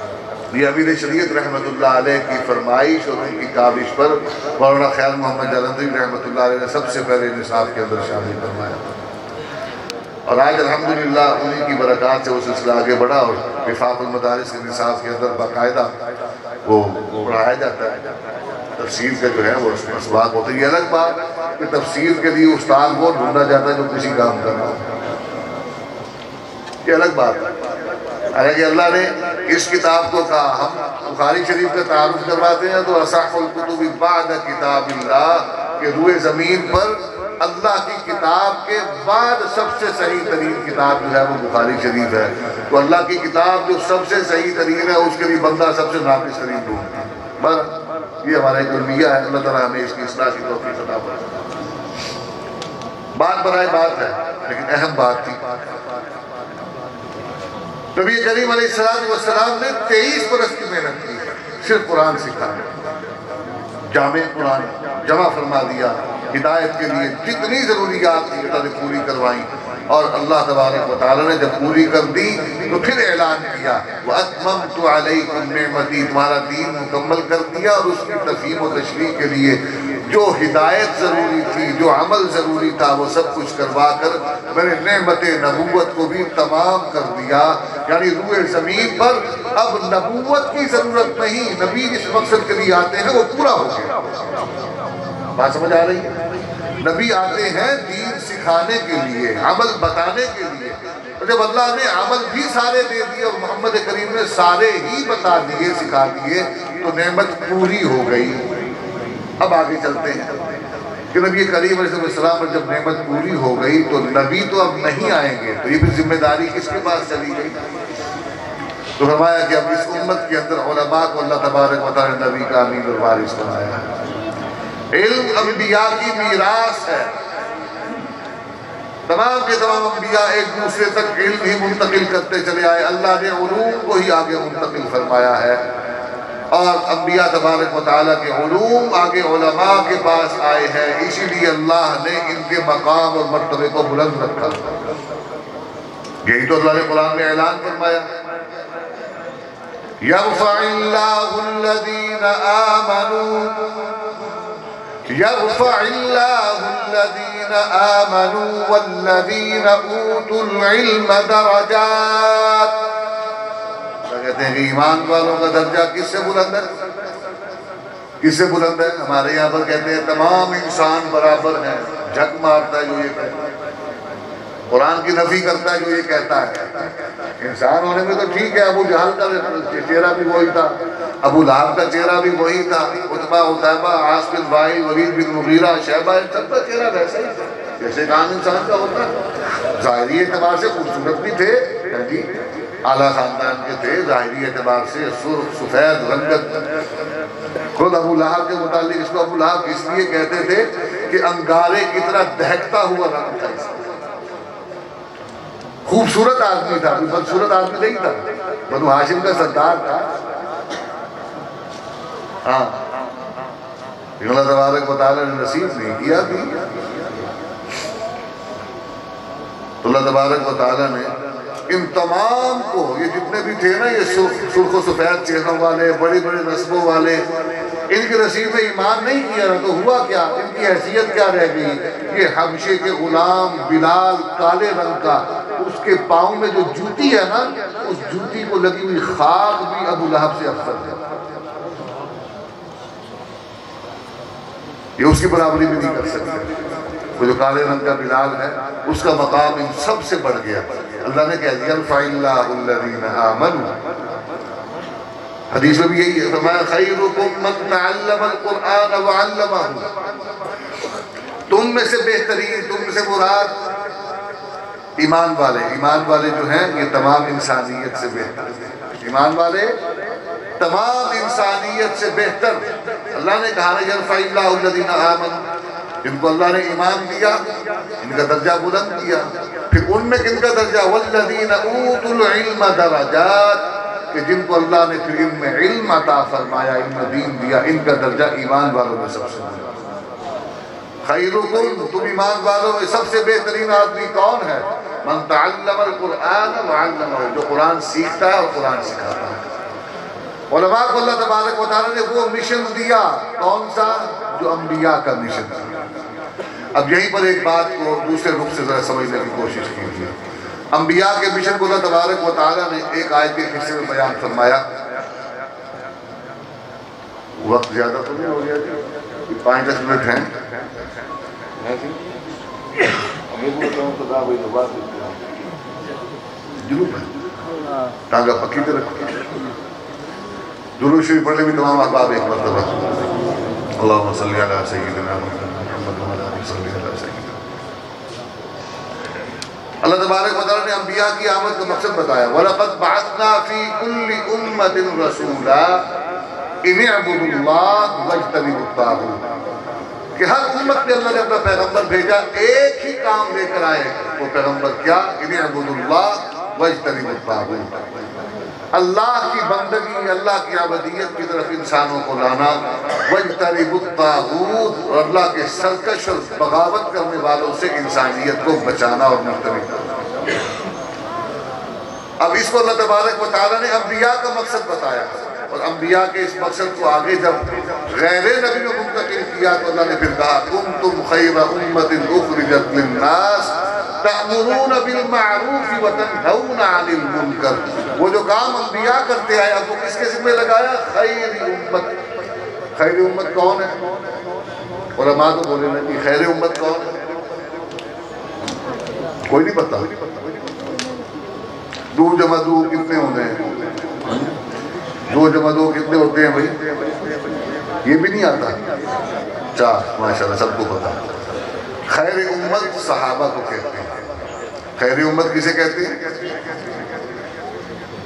یہ امیر شریعت رحمۃ اللہ علیہ کی فرمائش اور ان کی کاوش پر مولانا خیال محمد جلندری رحمۃ اللہ علیہ نے سب سے پہلے نصاب کے اندر شامل فرمایا، اور آج الحمدللہ انہی کی برکات سے وہ سلسلہ آگے بڑھا اور وفاق المدارس کے نصاب کے اندر باقاعدہ وہ پڑھایا جاتا ہے۔ تفسیر کا جو ہے وہ اسباق ہوتا ہے۔ یہ الگ بات کہ تفسیر کے لیے استاد وہ ڈھونڈا جاتا ہے جو کسی کام کر رہا ہو، یہ الگ بات ہے۔ حالانکہ اللہ نے اس کتاب کو کہا، ہم بخاری شریف کا تعارف کرواتے ہیں تو اصح الکتب بعد کتاب اللہ، کہ روئے زمین پر اللہ کی کتاب کے بعد سب سے صحیح ترین کتاب جو ہے وہ بخاری شریف ہے۔ تو اللہ کی کتاب جو سب سے صحیح ترین ہے اس کے لیے بندہ سب سے ناقص ترین ڈھونڈتا ہے۔ یہ ہمارا ایک المیہ ہے، اللہ تعالیٰ ہمیں اس کی اصلاح کی توفیق عطا فرمائے۔ بات برائے بات ہے لیکن اہم بات تھی۔ نبی کریم علیہ السلام نے 23 برس کی محنت کی، صرف قرآن سکھایا، جامع قرآن جمع فرما دیا، ہدایت کے لیے جتنی ضروریات تھی اللہ نے پوری کروائیں، اور اللہ تبارک و تعالیٰ نے جب پوری کر دی تو پھر اعلان کیا وَأَتْمَمْتُ عَلَيْكُمْ نِعْمَتِي، تمہارا دین مکمل کر دیا، اور اس کی تفہیم و تشریح کے لیے جو ہدایت ضروری تھی، جو عمل ضروری تھا، وہ سب کچھ کروا کر میں نے نعمت نبوت کو بھی تمام کر دیا۔ یعنی روئے زمین پر اب نبوت کی ضرورت نہیں، نبی جس مقصد کے لیے آتے ہیں وہ پورا ہو گیا۔ بات سمجھ آ رہی ہے؟ نبی آتے ہیں دین سکھانے کے لیے، عمل بتانے کے لیے، اور جب اللہ نے عمل بھی سارے دے دیے اور محمد کریم نے سارے ہی بتا دیے، سکھا دیے، تو نعمت پوری ہو گئی۔ اب آگے چلتے ہیں کہ نبی کریم علیہ السلام پر جب نعمت پوری ہو گئی تو نبی تو اب نہیں آئیں گے، تو یہ پھر ذمہ داری کس کے پاس چلی گئی؟ تو فرمایا کہ اب اس امت کے اندر علماء کو اللہ تبارک و تعالی نے نبی کا امین اور وارث بنایا ہے۔ علم انبیاء کی میراث ہے، تمام کے تمام انبیاء ایک دوسرے تک علم ہی منتقل کرتے چلے آئے، اللہ نے علوم کو ہی آگے منتقل فرمایا ہے، اور انبیاء تبارک و تعالیٰ کے علوم آگے علماء کے پاس آئے ہیں، اسی لیے اللہ نے ان کے مقام اور مرتبے کو بلند رکھا۔ یہی تو اللہ نے قرآن میں اعلان فرمایا يَرْفَعِ اللَّهُ الَّذِينَ آمَنُوا وَالَّذِينَ أُوتُوا الْعِلْمَ دَرَجَاتٍ۔ کہتے ہیں کہ ایمان والوں کا درجہ کس سے بلند ہے؟ کس سے بلند ہے؟ ہمارے یہاں پر کہتے ہیں تمام انسان برابر ہیں، جھک مارتا ہے جو یہ کہتا ہے، قرآن کی نفی کرتا ہے جو یہ کہتا ہے۔ انسان ہونے میں تو ٹھیک ہے، ابو جہل کا چہرہ بھی وہی تھا، ابو لہب کا چہرہ بھی وہی تھا، عتبہ عتیبہ عاص بن وائل ولید بن مغیرہ شیبہ، سب کا چہرہ ویسا ہی تھا جیسے عام انسان کا ہوتا ہے۔ ظاہری اعتبار سے خوبصورت بھی تھے، جی اعلیٰ خاندان کے تھے، ظاہری اعتبار سے سرخ سفید رنگت۔ خود ابو لہب کے متعلق اس کو ابو لہب اس لیے کہتے تھے کہ انگارے کی طرح دہکتا ہوا رنگ تھا اس کا۔ خوبصورت آدمی تھا، کوئی بدصورت آدمی نہیں تھا، بنو ہاشم کا سردار تھا۔ ہاں اللہ تبارک و تعالیٰ نے نصیب نہیں کیا بھی، اللہ تبارک و تعالیٰ نے ان تمام کو، یہ جتنے بھی تھے نا، یہ سرخ و سفید چہروں والے، بڑی بڑی نسبوں والے، ان کے نصیب میں ایمان نہیں کیا تو ہوا کیا؟ ان کی حیثیت کیا رہ گئی؟ یہ حبشے کے غلام بلال کالے رنگ کا، اس کے پاؤں میں جو جوتی ہے نا، اس جوتی کو لگی ہوئی خاک بھی ابو لہب سے افضل ہے، یہ اس کی برابری بھی نہیں کر سکتے۔ وہ جو کالے رنگ کا بلال ہے اس کا مقام ان سب سے بڑھ گیا۔ اللہ نے کہہ دیا یرفع اللہ الذین آمنوا، حدیث میں بھی یہی ہے، فرمایا خیرکم من تعلم القرآن وعلمہ، تم میں سے بہترین، تم میں سے مراد ایمان والے جو ہیں یہ تمام انسانیت سے بہتر ہیں، ایمان والے تمام انسانیت سے بہتر۔ اللہ نے کہا نا یرفع اللہ الذین آمنوا، جن کو اللہ نے ایمان دیا ان کا درجہ بلند کیا، پھر ان میں کن کا درجہ والذین اوتوا العلم درجات، کہ جن کو اللہ نے پھر ان میں علم عطا فرمایا، علم دین دیا، ان کا درجہ ایمان والوں میں سب سے بلند۔ خیرکم، تم ایمان والوں میں سب سے بہترین آدمی کون ہے؟ من تعلم القرآن وعلمہ، جو قرآن سیکھتا ہے اور قرآن سکھاتا ہے۔ علماء کو اللہ تبارک و تعالیٰ نے وہ مشن دیا، کون سا؟ جو انبیاء کا مشن تھا۔ اب یہیں پر ایک بات کو دوسرے رخ سے ذرا سمجھنے کی کوشش کیجیے۔ انبیاء کے مشن کو اللہ تبارک و تعالیٰ نے ایک آیت کے حصے میں بیان فرمایا۔ وقت زیادہ تو نہیں ہو گیا جی، 5-10 منٹ ہیں۔ جنوب ہے ٹانگا پکی پہ رکھو، درود شریف پڑھنے میں تمام احباب ایک مرتبہ اللہم صلی علی سیدنا محمد وعلی آلہ صلی علی سیدنا۔ اللہ تبارک و تعالیٰ نے انبیاء کی آمد کا مقصد بتایا، وَلَقَدْ بَعَثْنَا فِي كُلِّ أُمَّةٍ رَسُولًا إِنِ اعْبُدُوا اللَّهَ وَاجْتَنِبُوا الطَّاغُوتَ، کہ ہر امت میں اللہ نے اپنا پیغمبر بھیجا، ایک ہی کام لے کر آئے، وہ پیغمبر کیا؟ إِنِ اعْبُدُوا اللَّهَ وَاجْتَنِبُوا الطَّاغُوتَ، اللہ کی بندگی، اللہ کی عبادت کی طرف انسانوں کو لانا، وَاجْتَنِبُوا الطَّاغُوتَ، اور اللہ کے سرکش اور بغاوت کرنے والوں سے انسانیت کو بچانا اور مجتنب کرنا۔ اب اس کو اللہ تبارک و تعالیٰ نے انبیاء کا مقصد بتایا، اور انبیاء کے اس مقصد کو آگے جب غیر نبی میں منتقل کیا تو اللہ نے پھر کہا کنتم خیر امت اخرجت للناس تأمرون بالمعروف وتنہون عن المنکر، وہ جو کام انبیاء کرتے آئے اب وہ کس کے ذمہ لگایا؟ خیر امت۔ خیر امت کون ہے؟ علماء تو بولے نا کہ خیر امت کون ہے؟ کوئی نہیں پتا۔ دو جمع دو کتنے ہوتے ہیں؟ 2 جمع 2 کتنے ہوتے ہیں بھائی؟ یہ بھی نہیں آتا؟ 4، ماشاءاللہ سب کو پتا۔ خیر امت صحابہ کو کہتے ہیں۔ خیر امت کسے کہتے ہیں؟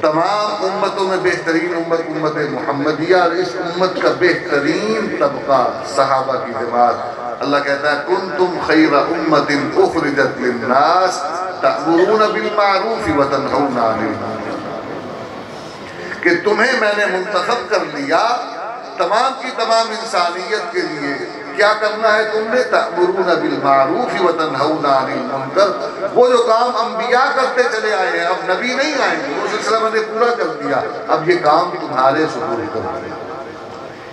تمام امتوں میں بہترین امت امت محمدیہ، اور اس امت کا بہترین طبقہ صحابہ کی جماعت۔ اللہ کہتا ہے کنتم خیر امت اخرجت للناس تأمرون بالمعروف وتنہون عن المنکر، کہ تمہیں میں نے منتخب کر لیا تمام کی تمام انسانیت کے لیے۔ کیا کرنا ہے تم نے؟ تأمرون بالمعروف وتنہون عن المنکر، وہ جو کام انبیاء کرتے چلے آئے ہیں، اب نبی نہیں آئیں گے، وہ سلسلہ میں نے پورا کر دیا، اب یہ کام تمہارے سپرد کر دیا،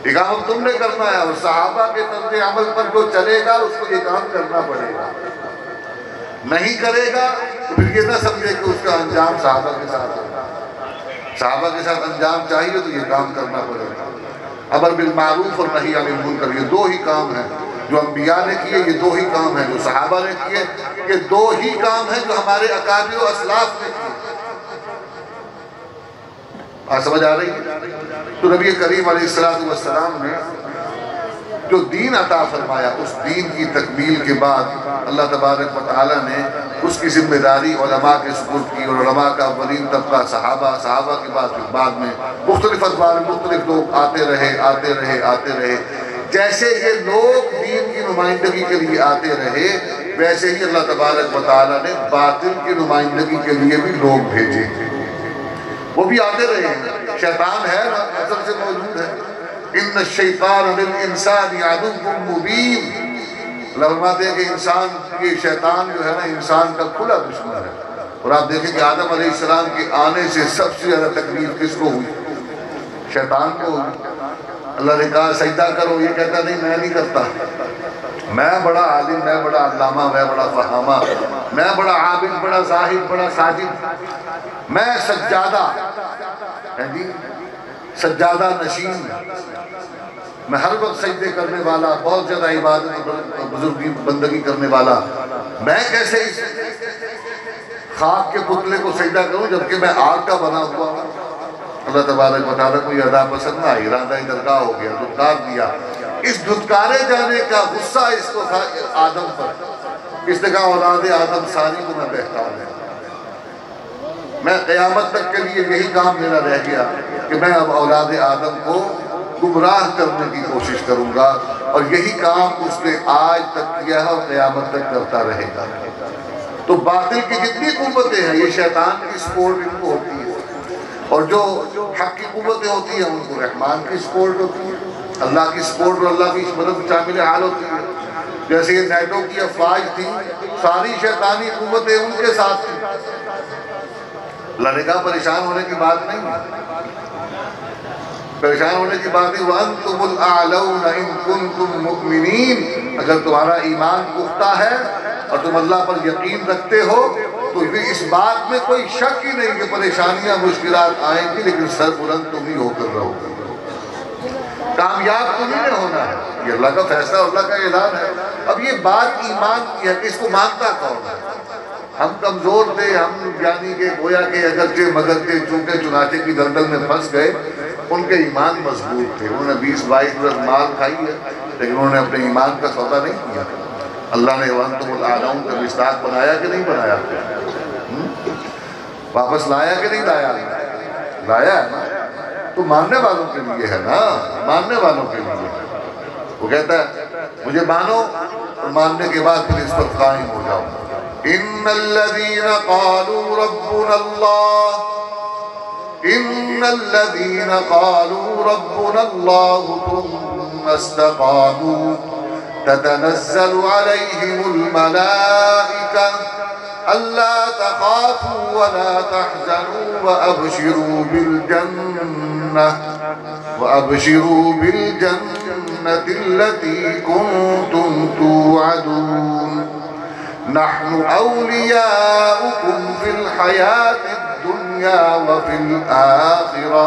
یہ کام اب تم نے کرنا ہے، اور صحابہ کے طرز عمل پر جو چلے گا اس کو یہ کام کرنا پڑے گا، نہیں کرے گا تو پھر یہ نہ سمجھے کہ اس کا انجام صحابہ کے ساتھ ہے۔ صحابہ کے ساتھ انجام چاہیے تو یہ کام کرنا پڑے گا۔ امر بالمعروف اور نہی عن المنکر، یہ 2 ہی کام ہیں جو انبیاء نے کیے، یہ 2 ہی کام ہیں جو صحابہ نے کیے، یہ 2 ہی کام ہیں جو ہمارے اکابر و اسلاف نے کیے۔ آج سمجھ آ رہی ہے؟ تو نبی کریم علیہ السلام نے جو دین عطا فرمایا، اس دین کی تکمیل کے بعد اللہ تبارک و تعالیٰ نے اس کی ذمہ داری علماء کے سپرد کی، اور علماء کا اولین طبقہ صحابہ کے بعد میں مختلف ادوار مختلف لوگ آتے رہے۔ جیسے یہ لوگ دین کی نمائندگی کے لیے آتے رہے، ویسے ہی اللہ تبارک و تعالیٰ نے باطل کی نمائندگی کے لیے بھی لوگ بھیجے، وہ بھی آتے رہے ہیں۔ شیطان ہے نا، اصل سے موجود ہے، ان الشیطان للانسان عدو مبین، اللہ فرماتے ہیں کہ انسان کی شیطان جو ہے نا انسان کا کھلا دشمن ہے۔ اور آپ دیکھیں کہ آدم علیہ السلام کے آنے سے سب سے زیادہ تکلیف کس کو ہوئی؟ شیطان کو ہوئی۔ اللہ نے کہا سجدہ کرو، یہ کہتا نہیں میں نہیں کرتا، میں بڑا عالم، میں بڑا علامہ، میں بڑا فہامہ، میں بڑا عابد، بڑا زاہد، بڑا ساجد، میں سجادہ سجادہ نشین، میں ہر وقت سجدے کرنے والا، بہت زیادہ عبادت بزرگی بندگی کرنے والا، میں کیسے اس خاک کے پتلے کو سجدہ کروں جبکہ میں آگ کا بنا ہوا ہوں؟ اللہ تبارک و تعالیٰ کو یہ ادا پسند نہ آئی، ارادہ درگاہ ہو گیا، دھتکار دیا۔ اس دھتکارے جانے کا غصہ اس کو تھا آدم پر، اس نے کہا اولاد آدم ساری کو میں بہتا ہوں، میں قیامت تک کے لیے یہی کام میرا رہ گیا کہ میں اب اولاد آدم کو گمراہ کرنے کی کوشش کروں گا، اور یہی کام اس نے آج تک کیا ہے اور قیامت تک کرتا رہے گا۔ تو باطل کی جتنی قوتیں ہیں یہ شیطان کی سپورٹ ان کو ہوتی ہے، اور جو حق کی قوتیں ہوتی ہیں ان کو رحمان کی سپورٹ ہوتی ہے، اللہ کی سپورٹ اور اللہ کی مدد شامل حال ہوتی ہے۔ جیسے یہ نیٹو کی افواج تھی، ساری شیطانی قوتیں ان کے ساتھ تھیں۔ اللہ نے کہا پریشان ہونے کی بات نہیں ہے، پریشان ہونے کی بات نہیں، وَأَنْتُمُ الْأَعْلَوْنَ إِن كُنْتُم مُؤْمِنِينَ، اگر تمہارا ایمان پختہ ہے اور تم اللہ پر یقین رکھتے ہو تو اس بات میں کوئی شک ہی نہیں کہ پریشانیاں مشکلات آئیں گی، لیکن سر بلند تم ہی ہو کر رہو گے، کامیاب تمہیں نے ہونا ہے، یہ اللہ کا فیصلہ، اللہ کا اعلان ہے۔ اب یہ بات ایمان کی ہے کہ اس کو مانتا کون ہے؟ ہم کمزور تھے، ہم یعنی کہ گویا کہ اگرچہ مگر کے چونکہ چنانچہ کی دلدل میں پھنس گئے، ان کے ایمان مضبوط تھے، انہوں نے 20-22 برس مال کھائی ہے لیکن انہوں نے اپنے ایمان کا سودا نہیں کیا۔ اللہ نے وَأَنْتُمُ الْأَعْلَوْنَ کا مصداق بنایا کہ نہیں بنایا؟ واپس لایا کہ نہیں لایا؟ لایا ہے نا، تو ماننے والوں کے لیے ہے نا، ماننے والوں کے لیے۔ وہ کہتا ہے مجھے مانو، اور ماننے کے بعد پھر اس پر قائم ہو جاؤ۔ إِنَّ الَّذِينَ قَالُوا رَبُّنَا اللَّهُ إِنَّ الَّذِينَ قَالُوا رَبُّنَا اللَّهُ ثُمَّ اسْتَقَامُوا تَتَنَزَّلُ عَلَيْهِمُ الْمَلَائِكَةُ أَلَّا تَخَافُوا وَلَا تَحْزَنُوا وَأَبْشِرُوا بِالْجَنَّةِ الَّتِي كُنْتُمْ تُوعَدُونَ نحن اولیاؤکم فی الحیات الدنیا وفی الآخرہ،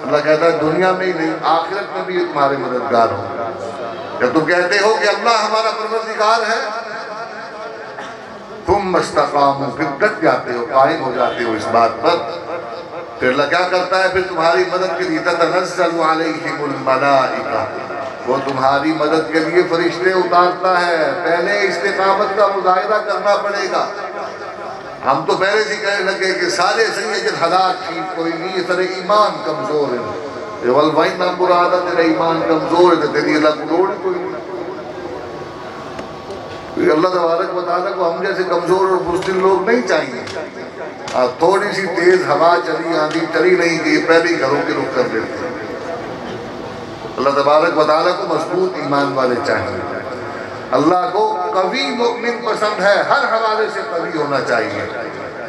اللہ کہتا ہے دنیا میں ہی نہیں آخرت میں بھی تمہارے مددگار ہوں۔ جب تم کہتے ہو کہ اللہ ہمارا پروردگار ہے، تم استقاموا، پھر ڈٹ جاتے ہو، قائم ہو جاتے ہو اس بات پر، پھر اللہ کیا کرتا ہے؟ پھر تمہاری مدد کے لیے تتنزل علیہم الملائکہ، وہ تمہاری مدد کے لیے فرشتے اتارتا ہے۔ پہلے استقامت کا مظاہرہ کرنا پڑے گا۔ ہم تو پہلے سے کہنے لگے کہ سارے سید حالات ٹھیک کوئی نہیں، تیرے ایمان کمزور ہے، والوائن نام برادہ تیرا ایمان کمزور ہے، تیری اللہ کو دوڑ کوئی نہیں۔ اللہ تبارک و تعالیٰ کو ہم جیسے کمزور اور بزدل لوگ نہیں چاہیے۔ تھوڑی سی تیز ہوا چلی، آندھی چلی نہیں کہ یہ پہلے ہی گھروں کے رخ کر دیتے ہیں۔ اللہ تبارک و تعالیٰ کو مضبوط ایمان والے چاہیے۔ اللہ کو قوی مؤمن پسند ہے، ہر حوالے سے قوی ہونا چاہیے،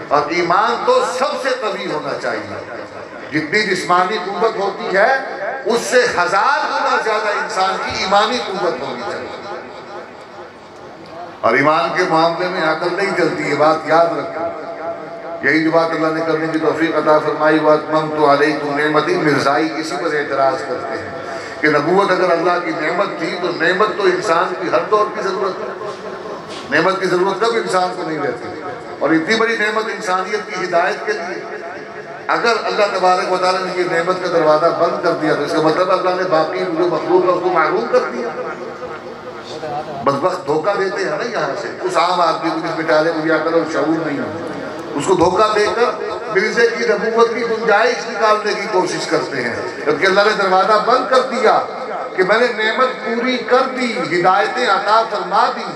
اور ایمان تو سب سے قوی ہونا چاہیے۔ جتنی جسمانی قوت ہوتی ہے اس سے 1000 گنا زیادہ انسان کی ایمانی قوت ہونی چاہیے، اور ایمان کے معاملے میں عقل نہیں چلتی، یہ بات یاد رکھو۔ یہی جو بات اللہ نے کرنے کی توفیق عطا فرمائی، وَأَتْمَمْتُ عَلَيْكُمْ نِعْمَتِي، مرزائی اسی پر اعتراض کرتے ہیں کہ نبوت اگر اللہ کی نعمت تھی تو نعمت تو انسان کی ہر دور کی ضرورت ہے، نعمت کی ضرورت کب انسان کو نہیں رہتی، اور اتنی بڑی نعمت انسانیت کی ہدایت کے لیے اگر اللہ تبارک و تعالیٰ نے یہ نعمت کا دروازہ بند کر دیا تو اس کا مطلب اللہ نے باقی جو مخلوق ہے اس کو محروم کر دیا۔ بدبخت دھوکہ دیتے ہیں نا یہاں سے اس عام آدمی کو جس بیچارے کو یا کرو شعور نہیں ہے، اس کو دھوکہ دے کر مرزے کی نبوت کی گنجائش نکالنے کی کوشش کرتے ہیں، جبکہ اللہ نے دروازہ بند کر دیا کہ میں نے نعمت پوری کر دی، ہدایتیں عطا فرما دی۔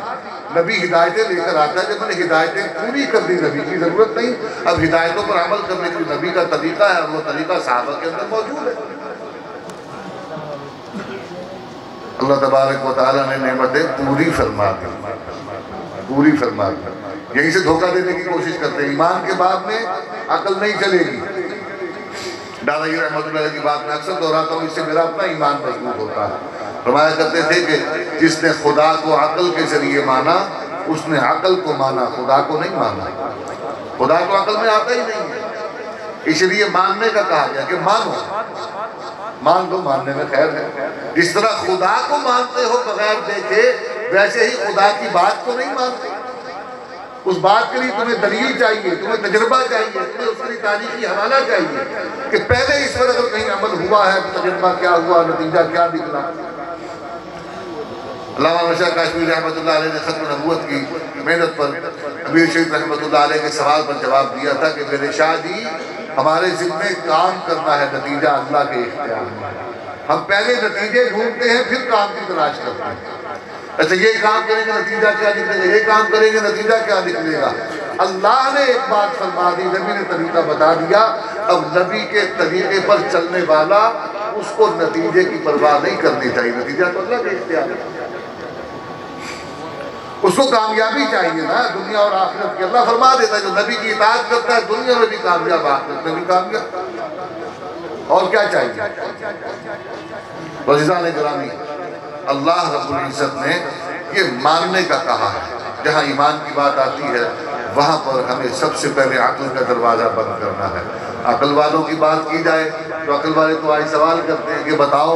نبی ہدایتیں لے کر آتا ہے کہ میں نے ہدایتیں پوری کر دی، نبی کی ضرورت نہیں، اب ہدایتوں پر عمل کرنے کے لیے نبی کا طریقہ ہے، اور وہ طریقہ صحابہ کے اندر موجود ہے۔ اللہ تبارک و تعالیٰ نے نعمتیں پوری فرما دی، پوری فرما دی۔ یہیں سے دھوکہ دینے کی کوشش کرتے ہیں۔ ایمان کے بعد میں عقل نہیں چلے گی۔ دادا جی رحمۃ اللہ کی بات میں اکثر دہراتا ہوں، اس سے میرا اپنا ایمان مضبوط ہوتا ہے۔ فرمایا کرتے تھے کہ جس نے خدا کو عقل کے ذریعے مانا اس نے عقل کو مانا، خدا کو نہیں مانا۔ خدا کو عقل میں آتا ہی نہیں ہے، اس لیے ماننے کا کہا گیا کہ مانو، مان دو، ماننے میں خیر ہے۔ جس طرح خدا کو مانتے ہو بغیر دیکھے، ویسے ہی خدا کی بات کو نہیں مانتے۔ اس بات کے لیے تمہیں دلیل چاہیے، تمہیں تجربہ چاہیے، تمہیں اس کے لیے تاریخی حوالہ چاہیے کہ پہلے اس پر اگر کہیں عمل ہوا ہے تو تجربہ کیا ہوا، نتیجہ کیا نکلا۔ علامہ شاہ کاشمیری رحمۃ اللہ علیہ نے ختم نبوت کی محنت پر امیر شریف رحمۃ اللہ علیہ کے سوال پر جواب دیا تھا کہ میرے شاہ جی، ہمارے ذمہ کام کرنا ہے، نتیجہ اللہ کے اختیار میں۔ ہم پہلے نتیجے ڈھونڈتے ہیں، پھر کام کی تلاش کرتے ہیں۔ اچھا یہ کام کریں گے نتیجہ کیا نکلے گا، یہ کام کریں گے نتیجہ کیا نکلے گا؟ اللہ نے ایک بات فرما دی، نبی نے طریقہ بتا دیا، اب نبی کے طریقے پر چلنے والا اس کو نتیجے کی پرواہ نہیں کرنی چاہیے، نتیجہ تو اللہ کے اختیار ہے۔ اس کو کامیابی چاہیے نا، دنیا اور آخرت کی۔ اللہ فرما دیتا ہے جو نبی کی اطاعت کرتا ہے دنیا میں بھی کامیاب، آخرت میں بھی کامیاب۔ اور کیا چاہیے؟ عزیزان گرامی، اللہ رب العزت نے یہ ماننے کا کہا ہے۔ جہاں ایمان کی بات آتی ہے وہاں پر ہمیں سب سے پہلے عقل کا دروازہ بند کرنا ہے۔ عقل والوں کی بات کی جائے تو عقل والے تو آج سوال کرتے ہیں کہ بتاؤ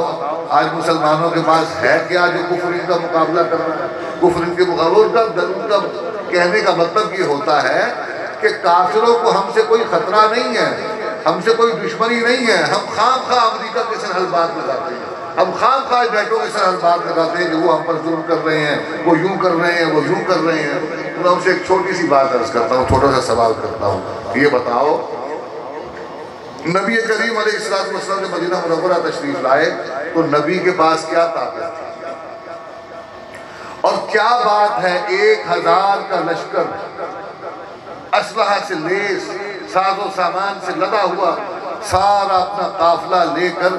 آج مسلمانوں کے پاس ہے کیا جو کفر ان کا مقابلہ کر رہا ہے؟ کفر ان کے مقابلہ کا کہنے کا مطلب یہ ہوتا ہے کہ کافروں کو ہم سے کوئی خطرہ نہیں ہے، ہم سے کوئی دشمنی نہیں ہے۔ ہم خام خواہ امریکہ کے سرحد لگاتے ہیں، ہم خام خواہ بیٹوں کے سرحد لگاتے ہیں کہ وہ ہم پر ظلم کر رہے ہیں، وہ یوں کر رہے ہیں، وہ یوں کر رہے ہیں۔ میں ان سے ایک چھوٹی سی بات عرض کرتا ہوں، چھوٹا سا سوال کرتا ہوں، یہ بتاؤ نبی کریم علیہ السلام نے مدینہ منورہ تشریف لائے تو نبی کے پاس کیا طاقت تھی اور کیا بات ہے 1000 کا لشکر اسلحہ سے لیس، ساز و سامان سے لدا ہوا، سارا اپنا قافلہ لے کر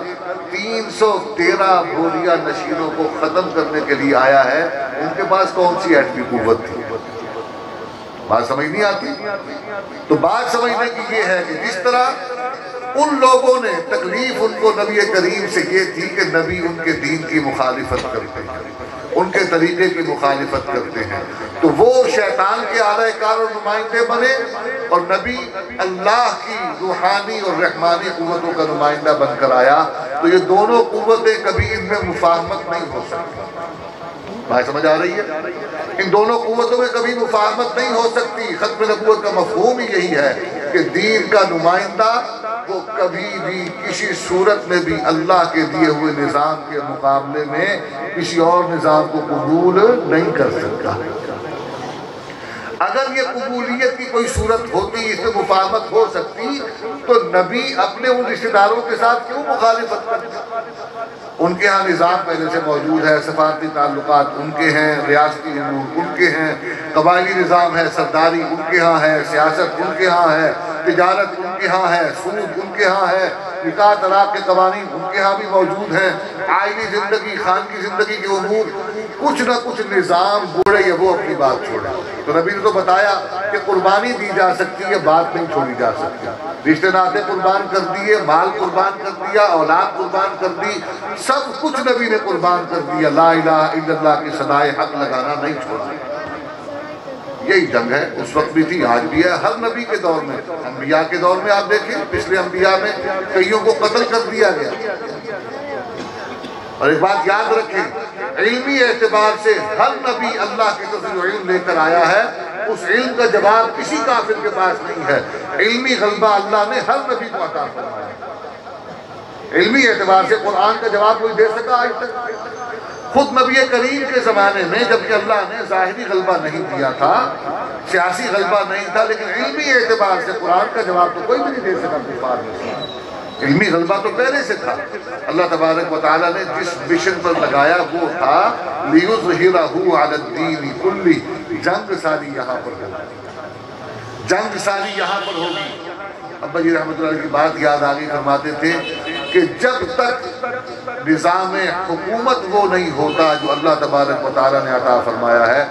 313 بوریا نشینوں کو ختم کرنے کے لیے آیا ہے۔ ان کے پاس کون سی ایٹمی قوت تھی؟ بات سمجھ نہیں آتی؟ تو بات سمجھنے کی یہ ہے کہ جس طرح ان لوگوں نے تکلیف ان کو نبی کریم سے یہ تھی کہ نبی ان کے دین کی مخالفت کرتے ہیں، ان کے طریقے کی مخالفت کرتے ہیں، تو وہ شیطان کے اعلی کار اور نمائندے بنے اور نبی اللہ کی روحانی اور رحمانی قوتوں کا نمائندہ بن کر آیا۔ تو یہ دونوں قوتیں کبھی ان میں مفاہمت نہیں ہو سکتی۔ بات سمجھ آ رہی ہے؟ ان دونوں قوتوں میں کبھی مفاہمت نہیں ہو سکتی۔ ختم نبوت کا مفہوم ہی یہی ہے کہ دین کا نمائندہ وہ کبھی بھی کسی صورت میں بھی اللہ کے دیے ہوئے نظام کے مقابلے میں کسی اور نظام کو قبول نہیں کر سکتا۔ اگر یہ قبولیت کی کوئی صورت ہوتی، اس میں مفاہمت ہو سکتی، تو نبی اپنے ان رشتہ داروں کے ساتھ کیوں مخالفت کرتے؟ ان کے ہاں نظام پہلے سے موجود ہے، سفارتی تعلقات ان کے ہیں، ریاستی امور ان کے ہیں، قبائلی نظام ہے، سرداری ان کے ہاں ہے، سیاست ان کے ہاں ہے، تجارت ان کے ہاں ہے، سود ان کے ہاں ہے، نکاح طلاق کے قوانین ان کے ہاں بھی موجود ہیں، آئلی زندگی، خان کی زندگی کے امور، کچھ نہ کچھ نظام گوڑے یا وہ اپنی بات چھوڑے۔ تو نبی نے تو بتایا کہ قربانی دی جا سکتی ہے، بات نہیں چھوڑی جا سکتی۔ رشتے ناطے قربان کر دیے، مال قربان کر دیا، اولاد قربان کر دی، سب کچھ نبی نے قربان کر دیا، لا الہ الا اللہ کی صدائے حق لگانا نہیں چھوڑا۔ یہی جنگ ہے، اس وقت بھی تھی، آج بھی ہے، ہر نبی کے دور میں۔ انبیاء کے دور میں آپ دیکھیں، پچھلے انبیاء میں کئیوں کو قتل کر دیا گیا۔ اور ایک بات یاد رکھیں، علمی اعتبار سے ہر نبی اللہ کی طرف جو علم لے کر آیا ہے، اس علم کا جواب کسی کافر کے پاس نہیں ہے۔ علمی غلبہ اللہ نے ہر نبی کو عطا فرمایا۔ علمی اعتبار سے قرآن کا جواب کوئی دے سکا آج تک؟ خود نبی کریم کے زمانے میں جبکہ اللہ نے ظاہری غلبہ نہیں دیا تھا، سیاسی غلبہ نہیں تھا، لیکن علمی اعتبار سے قرآن کا جواب تو کوئی بھی نہیں دے سکا کفار میں سے۔ علمی غلبہ تو پہلے سے تھا۔ اللہ تبارک و تعالیٰ نے جس مشن پر لگایا وہ تھا لِيُظْهِرَهُ عَلَى الدِّينِ كُلِّهِ۔ جنگ ساری یہاں پر ہوگی، جنگ ساری یہاں پر ہوگی۔ ابا جی رحمۃ اللہ کی بات یاد آگئی، فرماتے تھے کہ جب تک نظام حکومت وہ نہیں ہوتا جو اللہ تبارک و تعالیٰ نے عطا فرمایا ہے،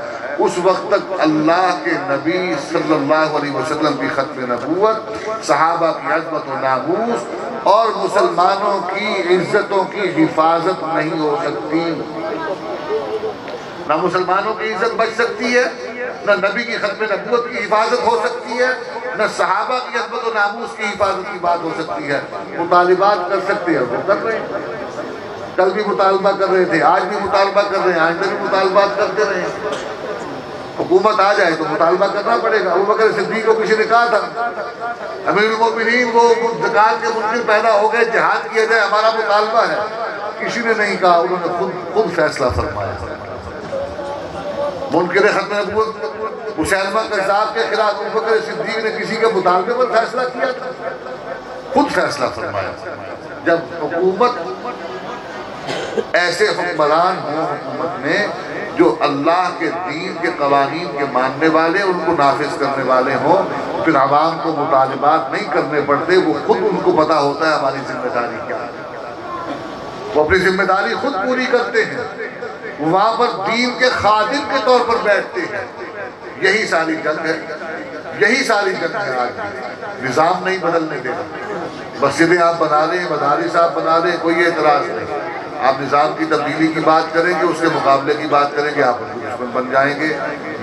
اس وقت تک اللہ کے نبی صلی اللہ علیہ وسلم کی ختم نبوت، صحابہ کی عظمت و ناموس اور مسلمانوں کی عزتوں کی حفاظت نہیں ہو سکتی۔ نہ مسلمانوں کی عزت بچ سکتی ہے، نہ نبی کی ختم نبوت کی حفاظت ہو سکتی ہے، نہ صحابہ کی عظمت و ناموس کی حفاظت کی بات ہو سکتی ہے۔ مطالبات کر سکتے ہیں، وہ کر رہے ہیں، کل بھی مطالبہ کر رہے تھے، آج بھی مطالبہ کر رہے ہیں، آئندہ بھی مطالبات کرتے رہے ہیں۔ حکومت آ جائے تو مطالبہ کرنا پڑے گا۔ ابو بکر صدیق کو کسی نے کہا تھا امیر المومنین کو زکوٰۃ کے منکر پیدا ہو گئے، جہاد کیا جائے، ہمارا مطالبہ ہے، کسی نے نہیں کہا، انہوں نے خود فیصلہ فرمایا۔ منکر ختم نبوت مسیلمہ کذاب کے خلاف ابو بکر صدیق نے کسی کے مطالبے پر فیصلہ کیا تھا، خود فیصلہ فرمایا۔ جب حکومت ایسے حکمران ہوں حکومت میں جو اللہ کے دین کے قوانین کے ماننے والے، ان کو نافذ کرنے والے ہوں، پھر عوام کو مطالبات نہیں کرنے پڑتے، وہ خود ان کو پتا ہوتا ہے ہماری ذمہ داری کیا ہے، وہ اپنی ذمہ داری خود پوری کرتے ہیں، وہاں پر دین کے خادم کے طور پر بیٹھتے ہیں۔ یہی ساری جنگ ہے، یہی ساری جنگ ہے آج بھی۔ نظام نہیں بدلنے دینا، مسجدیں آپ بنا لیں، مدارس آپ بنا لیں، کوئی اعتراض نہیں، آپ نظام کی تبدیلی کی بات کریں گے، اس کے مقابلے کی بات کریں گے، آپ دشمن بن جائیں گے۔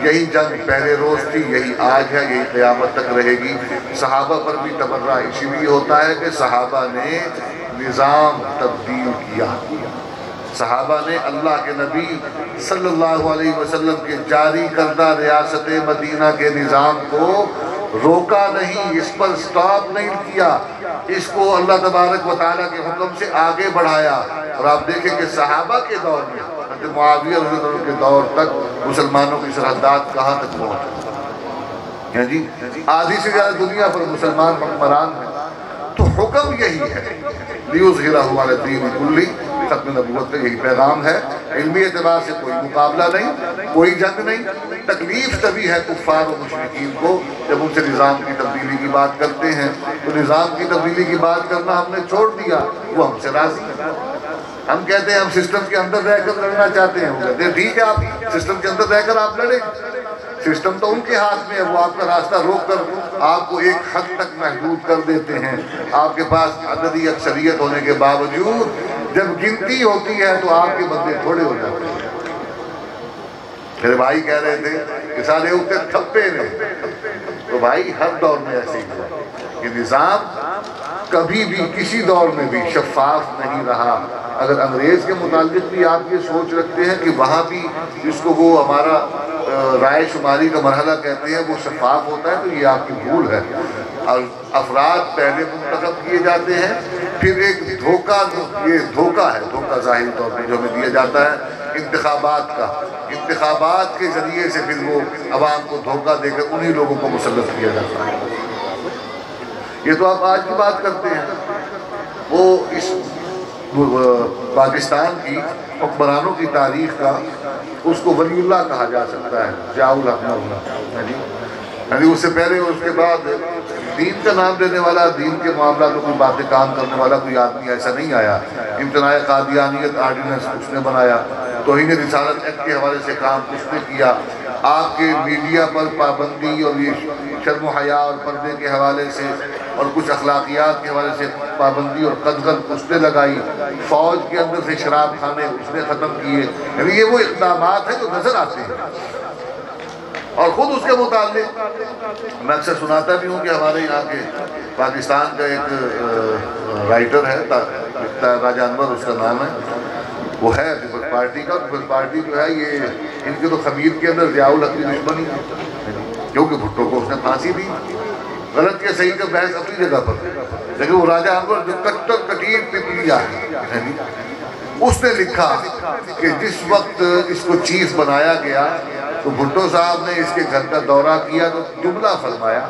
یہی جنگ پہلے روز تھی، یہی آج ہے، یہی قیامت تک رہے گی۔ صحابہ پر بھی تبرہ اسی لیے ہوتا ہے کہ صحابہ نے نظام تبدیل کیا، صحابہ نے اللہ کے نبی صلی اللہ علیہ وسلم کے جاری کردہ ریاست مدینہ کے نظام کو روکا نہیں، اس پر سٹاپ نہیں کیا، اس کو اللہ تبارک و تعالیٰ کے حکم سے آگے بڑھایا۔ اور آپ دیکھیں کہ صحابہ کے دور میں حضرت معاویہ رضی اللہ عنہ کے دور تک مسلمانوں کی سرحدات کہاں تک پہنچی، جی آدھی سے زیادہ دنیا پر مسلمان حکمران ہیں۔ تو حکم یہی ہے، لیظہرہ علی الدین کلہ، ختم نبوت کا یہی پیغام ہے۔ علمی اعتبار سے کوئی مقابلہ نہیں، کوئی جنگ نہیں۔ تکلیف تبھی ہے کفار و مشرکین کو جب ان سے نظام کی تبدیلی کی بات کرتے ہیں، تو نظام کی تبدیلی کی بات کرنا ہم نے چھوڑ دیا، وہ ہم سے راضی ہیں۔ ہم کہتے ہیں ہم سسٹم کے اندر رہ کر لڑنا چاہتے ہیں، وہ کہتے ہیں ٹھیک ہے، آپ سسٹم کے اندر رہ کر آپ لڑیں، سسٹم تو ان کے ہاتھ میں ہے، وہ آپ کا راستہ روک کر آپ کو ایک حد تک محدود کر دیتے ہیں۔ آپ کے پاس عددی اکثریت ہونے کے باوجود جب گنتی ہوتی ہے تو آپ کے بندے تھوڑے ہو جاتے ہیں۔ میرے بھائی کہہ رہے تھے کہ سارے اوپر تھپے رہے، تو بھائی ہر دور میں ایسے ہی ہوا کہ نظام کبھی بھی کسی دور میں بھی شفاف نہیں رہا۔ اگر انگریز کے متعلق بھی آپ یہ سوچ رکھتے ہیں کہ وہاں بھی جس کو وہ ہمارا رائے شماری کا مرحلہ کہتے ہیں وہ شفاف ہوتا ہے، تو یہ آپ کی بھول ہے۔ اور افراد پہلے منتخب کیے جاتے ہیں، پھر ایک دھوکہ، یہ دھوکہ ہے، دھوکہ ظاہری طور پہ جو ہمیں دیا جاتا ہے انتخابات کا، انتخابات کے ذریعے سے پھر وہ عوام کو دھوکہ دے کر انہی لوگوں کو مسلط کیا جاتا ہے۔ یہ تو آپ آج کی بات کرتے ہیں، وہ اس پاکستان کی حکمرانوں کی تاریخ کا اس کو ولی اللہ کہا جا سکتا ہے، ضیاء الحق، یعنی اس سے پہلے اور اس کے بعد دین کا نام دینے والا، دین کے معاملات میں کوئی باتیں کام کرنے والا کوئی آدمی ایسا نہیں آیا۔ امتناع قادیانیت آرڈیننس اس نے بنایا، توہین رسالت ایکٹ کے حوالے سے کام اس نے کیا، آپ کے میڈیا پر پابندی اور یہ شرم و حیا اور پردے کے حوالے سے اور کچھ اخلاقیات کے حوالے سے پابندی اور قدغن اس نے لگائی، فوج کے اندر سے شراب خانے اس نے ختم کیے۔ یعنی یہ وہ اقدامات ہیں جو نظر آتے ہیں، اور خود اس کے متعلق میں اکثر سناتا بھی ہوں کہ ہمارے یہاں کے پاکستان کا ایک رائٹر ہے، راجہ انور اس کا نام ہے، وہ ہے پیپلز پارٹی کا۔ پیپلز پارٹی جو ہے یہ ان کے تو خمیر کے اندر ضیاء الحق کی دشمنی ہے، کیونکہ بھٹو کو اس نے پھانسی دی، غلط یا صحیح کا بحث اپنی جگہ پر، لیکن وہ راجہ انور جو کٹر کٹیر پپلیا ہے، اس نے لکھا کہ جس وقت اس کو چیف بنایا گیا تو بھٹو صاحب نے اس کے گھر کا دورہ کیا تو جملہ فرمایا،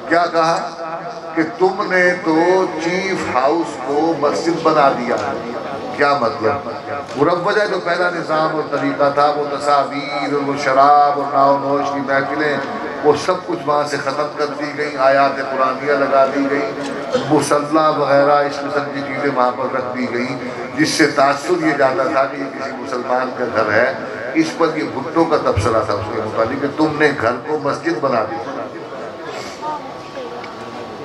کیا کہا کہ تم نے تو چیف ہاؤس کو مسجد بنا دیا۔ کیا مطلب؟ مروجہ جو پہلا نظام اور طریقہ تھا، وہ تصاویر اور وہ شراب اور ناؤ نوش کی محفلیں، وہ سب کچھ وہاں سے ختم کر دی گئیں، آیات قرآنیہ لگا دی گئیں، مصلی وغیرہ اس قسم کی چیزیں وہاں پر رکھ دی گئیں، جس سے تاثر یہ جاتا تھا کہ یہ کسی مسلمان کا گھر ہے۔ اس پر یہ بھٹو کا تبصرہ تھا اس کے متعلق کہ تم نے گھر کو مسجد بنا دی۔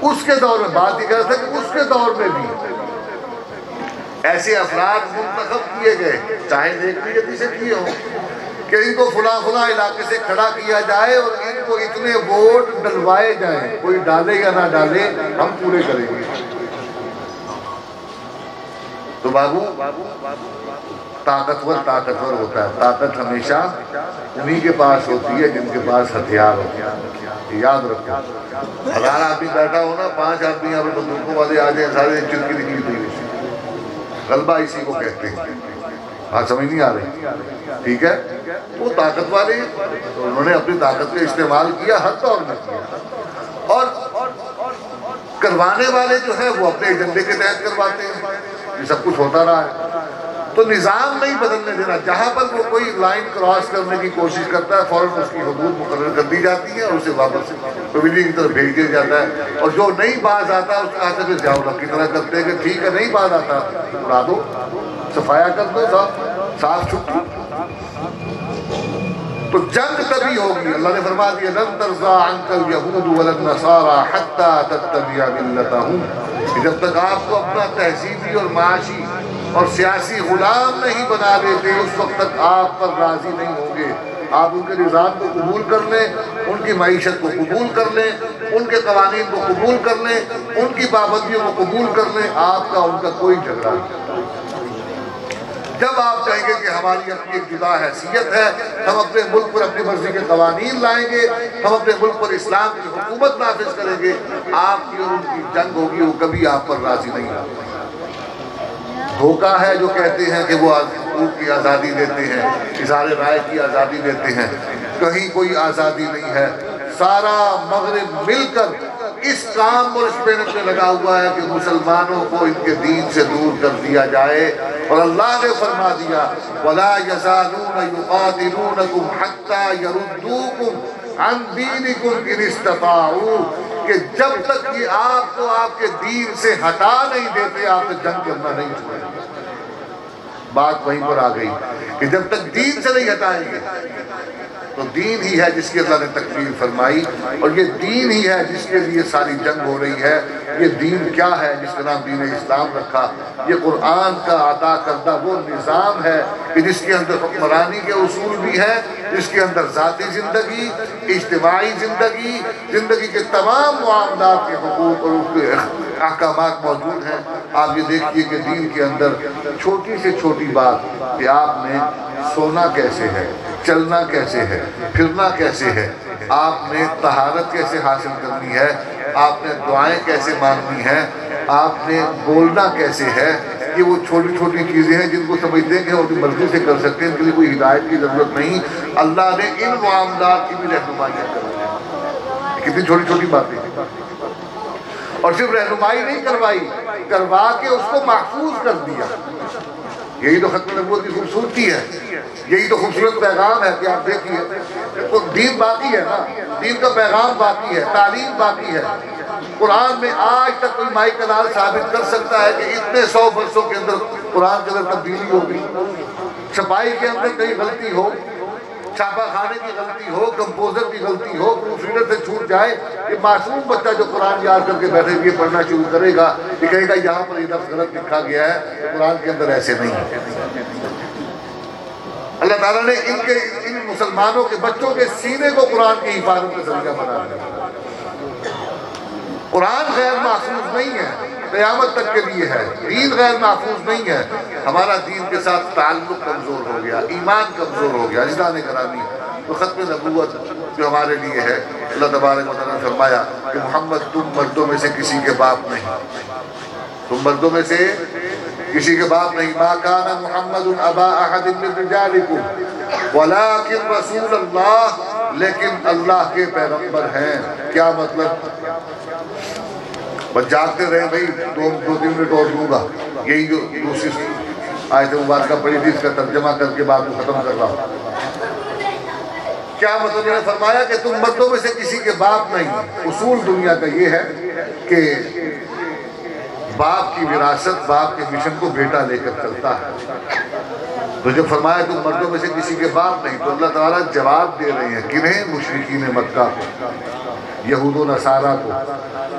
اس کے دور میں بات یہ کر رہا تھا کہ اس کے دور میں بھی ایسے افراد منتخب کیے گئے، چاہے نیک نیتی سے کیے ہوں، کہ ان کو فلاں فلاں علاقے سے کھڑا کیا جائے اور ان کو اتنے ووٹ ڈلوائے جائیں، کوئی ڈالے یا نہ ڈالے ہم پورے کریں گے۔ تو بابو طاقتور ہوتا ہے، طاقت ہمیشہ انہی کے پاس ہوتی ہے جن کے پاس ہتھیار ہوتے ہیں، یاد رکھو۔ 1000 آدمی بیٹھا ہو نا، 5 آدمی یہاں پہ بندوقوں والے آ جائیں، سارے چرکی نکلی ہوئی، غلبہ اسی کو کہتے ہیں۔ بات سمجھ نہیں آ رہی؟ ٹھیک ہے، وہ طاقت والے ہیں، انہوں نے اپنی طاقت کا استعمال کیا، ہر دور میں کیا، اور کروانے والے جو ہیں وہ اپنے ایجنڈے کے تحت کرواتے ہیں۔ یہ سب کچھ ہوتا رہا ہے، تو نظام نہیں بدلنے دینا۔ جہاں پر وہ کوئی لائن کراس کرنے کی کوشش کرتا ہے فوراً اس کی حدود مقرر کر دی جاتی ہے اور اسے واپس پویلین کی طرف بھیج دیا جاتا ہے، اور جو نہیں باز آتا اس کا پھر جاؤ رب کی طرح کرتے ہیں کہ ٹھیک ہے نہیں باز آتا اڑا دو، صفایا کر دو، صاف چھٹی۔ تو جنگ تبھی ہوگی، اللہ نے فرما دیا لن ترضى عنك اليهود ولا النصارى حتى تتبع ملتهم، جب تک آپ کو اپنا تہذیبی اور معاشی اور سیاسی غلام نہیں بنا دیتے اس وقت تک آپ پر راضی نہیں ہوں گے۔ آپ ان کے نظام کو قبول کر لیں، ان کی معیشت کو قبول کر لیں، ان کے قوانین کو قبول کر لیں، ان کی پابندیوں کو قبول کر لیں، آپ کا ان کا کوئی جھگڑا نہیں۔ جب آپ کہیں گے کہ ہماری اپنی ایک جدا حیثیت ہے، ہم اپنے ملک پر اپنی مرضی کے قوانین لائیں گے، ہم اپنے ملک پر اسلام کی حکومت نافذ کریں گے، آپ کی اور ان کی جنگ ہوگی، وہ کبھی آپ پر راضی نہیں ہوگی۔ دھوکہ ہے جو کہتے ہیں کہ وہ حقوق کی آزادی دیتے ہیں، اظہار رائے کی آزادی دیتے ہیں، کہیں کوئی آزادی نہیں ہے۔ سارا مغرب مل کر اس کام اور اس محنت میں لگا ہوا ہے کہ مسلمانوں کو ان کے دین سے دور کر دیا جائے، اور اللہ نے فرما دیا وَلَا يَزَالُونَ يُقَاتِلُونَكُمْ حَتَّى يَرُدُّوكُمْ عَنْ دِينِكُمْ إِنِ اسْتَطَاعُوا، کہ جب تک یہ آپ کو آپ کے دین سے ہٹا نہیں دیتے آپ سے جنگ کرنا نہیں چھوڑیں گے۔ بات وہیں پر آ گئی کہ جب تک دین سے نہیں ہٹائیں گے، تو دین ہی ہے جس کی اللہ نے تکفیر فرمائی، اور یہ دین ہی ہے جس کے لیے ساری جنگ ہو رہی ہے۔ یہ دین کیا ہے جس کا نام دین اسلام رکھا؟ یہ قرآن کا عطا کردہ وہ نظام ہے کہ جس کے اندر حکمرانی کے اصول بھی ہیں، جس کے اندر ذاتی زندگی، اجتماعی زندگی، زندگی کے تمام معاملات کے حقوق اور اس کے احکامات موجود ہیں۔ آپ یہ دیکھیے کہ دین کے اندر چھوٹی سے چھوٹی بات کہ آپ نے سونا کیسے ہے، چلنا کیسے ہے، پھرنا کیسے ہے، آپ نے طہارت کیسے حاصل کرنی ہے، آپ نے دعائیں کیسے مانگنی ہیں، آپ نے بولنا کیسے ہے، یہ وہ چھوٹی چھوٹی چیزیں ہیں جن کو سمجھتے ہیں کہ وہ اپنی مرضی سے کر سکتے ہیں، ان کے لیے کوئی ہدایت کی ضرورت نہیں۔ اللہ نے ان معاملات کی بھی رہنمائیاں کروائی، کتنی چھوٹی چھوٹی باتیں، اور صرف رہنمائی نہیں کروائی، کروا کے اس کو محفوظ کر دیا۔ یہی تو ختم نبوت کی خوبصورتی ہے، یہی تو خوبصورت پیغام ہے کہ آپ دیکھیے تو دین باقی ہے نا، دین کا پیغام باقی ہے، تعلیم باقی ہے۔ قرآن میں آج تک کوئی مائی کنال ثابت کر سکتا ہے کہ اتنے 100 برسوں کے اندر قرآن کے اندر تبدیلی ہو گئی، چھپائی کے اندر کہیں غلطی ہو، چھاپا خانے کی غلطی ہو، کمپوزر کی غلطی ہو، پروف ریڈر سے چھوٹ جائے، یہ معصوم بچہ جو قرآن یاد کر کے بیٹھے ہوئے پڑھنا شروع کرے گا، یہ کہے گا یہاں پر یہ لفظ غلط لکھا گیا ہے، قرآن کے اندر ایسے نہیں ہے۔ اللہ تعالیٰ نے ان مسلمانوں کے بچوں کے سینے کو قرآن کی حفاظت کا ذریعہ بنا دیا۔ قرآن غیر محفوظ نہیں ہے، قیامت تک کے لیے ہے، دین غیر محفوظ نہیں ہے۔ ہمارا دین کے ساتھ تعلق کمزور ہو گیا، ایمان کمزور ہو گیا، اجداد گرامی۔ تو ختم نبوت جو ہمارے لیے ہے، اللہ تبارک و تعالیٰ نے فرمایا کہ محمد تم مردوں میں سے کسی کے باپ نہیں، تم مردوں میں سے کسی کے باپ نہیں۔ ما کان محمد ابا احد من رجالکم ولکن رسول اللہ، لیکن اللہ کے پیغمبر ہیں۔ کیا مطلب؟ بس جاگتے رہے بھائی، دو تین منٹ اور دوں گا، یہی جو دوسری آیت مبارکہ پڑھی تھی اس کا ترجمہ کر کے بعد میں ختم کر رہا ہوں۔ کیا مطلب؟ نے فرمایا کہ تم مردوں میں سے کسی کے باپ نہیں۔ اصول دنیا کا یہ ہے کہ باپ کی وراثت، باپ کے مشن کو بیٹا لے کر چلتا ہے۔ تو جب فرمایا تم مردوں میں سے کسی کے باپ نہیں، تو اللہ تعالیٰ جواب دے رہے ہیں کنہیں؟ مشرکین مکہ کو، یہود و نصارہ کو،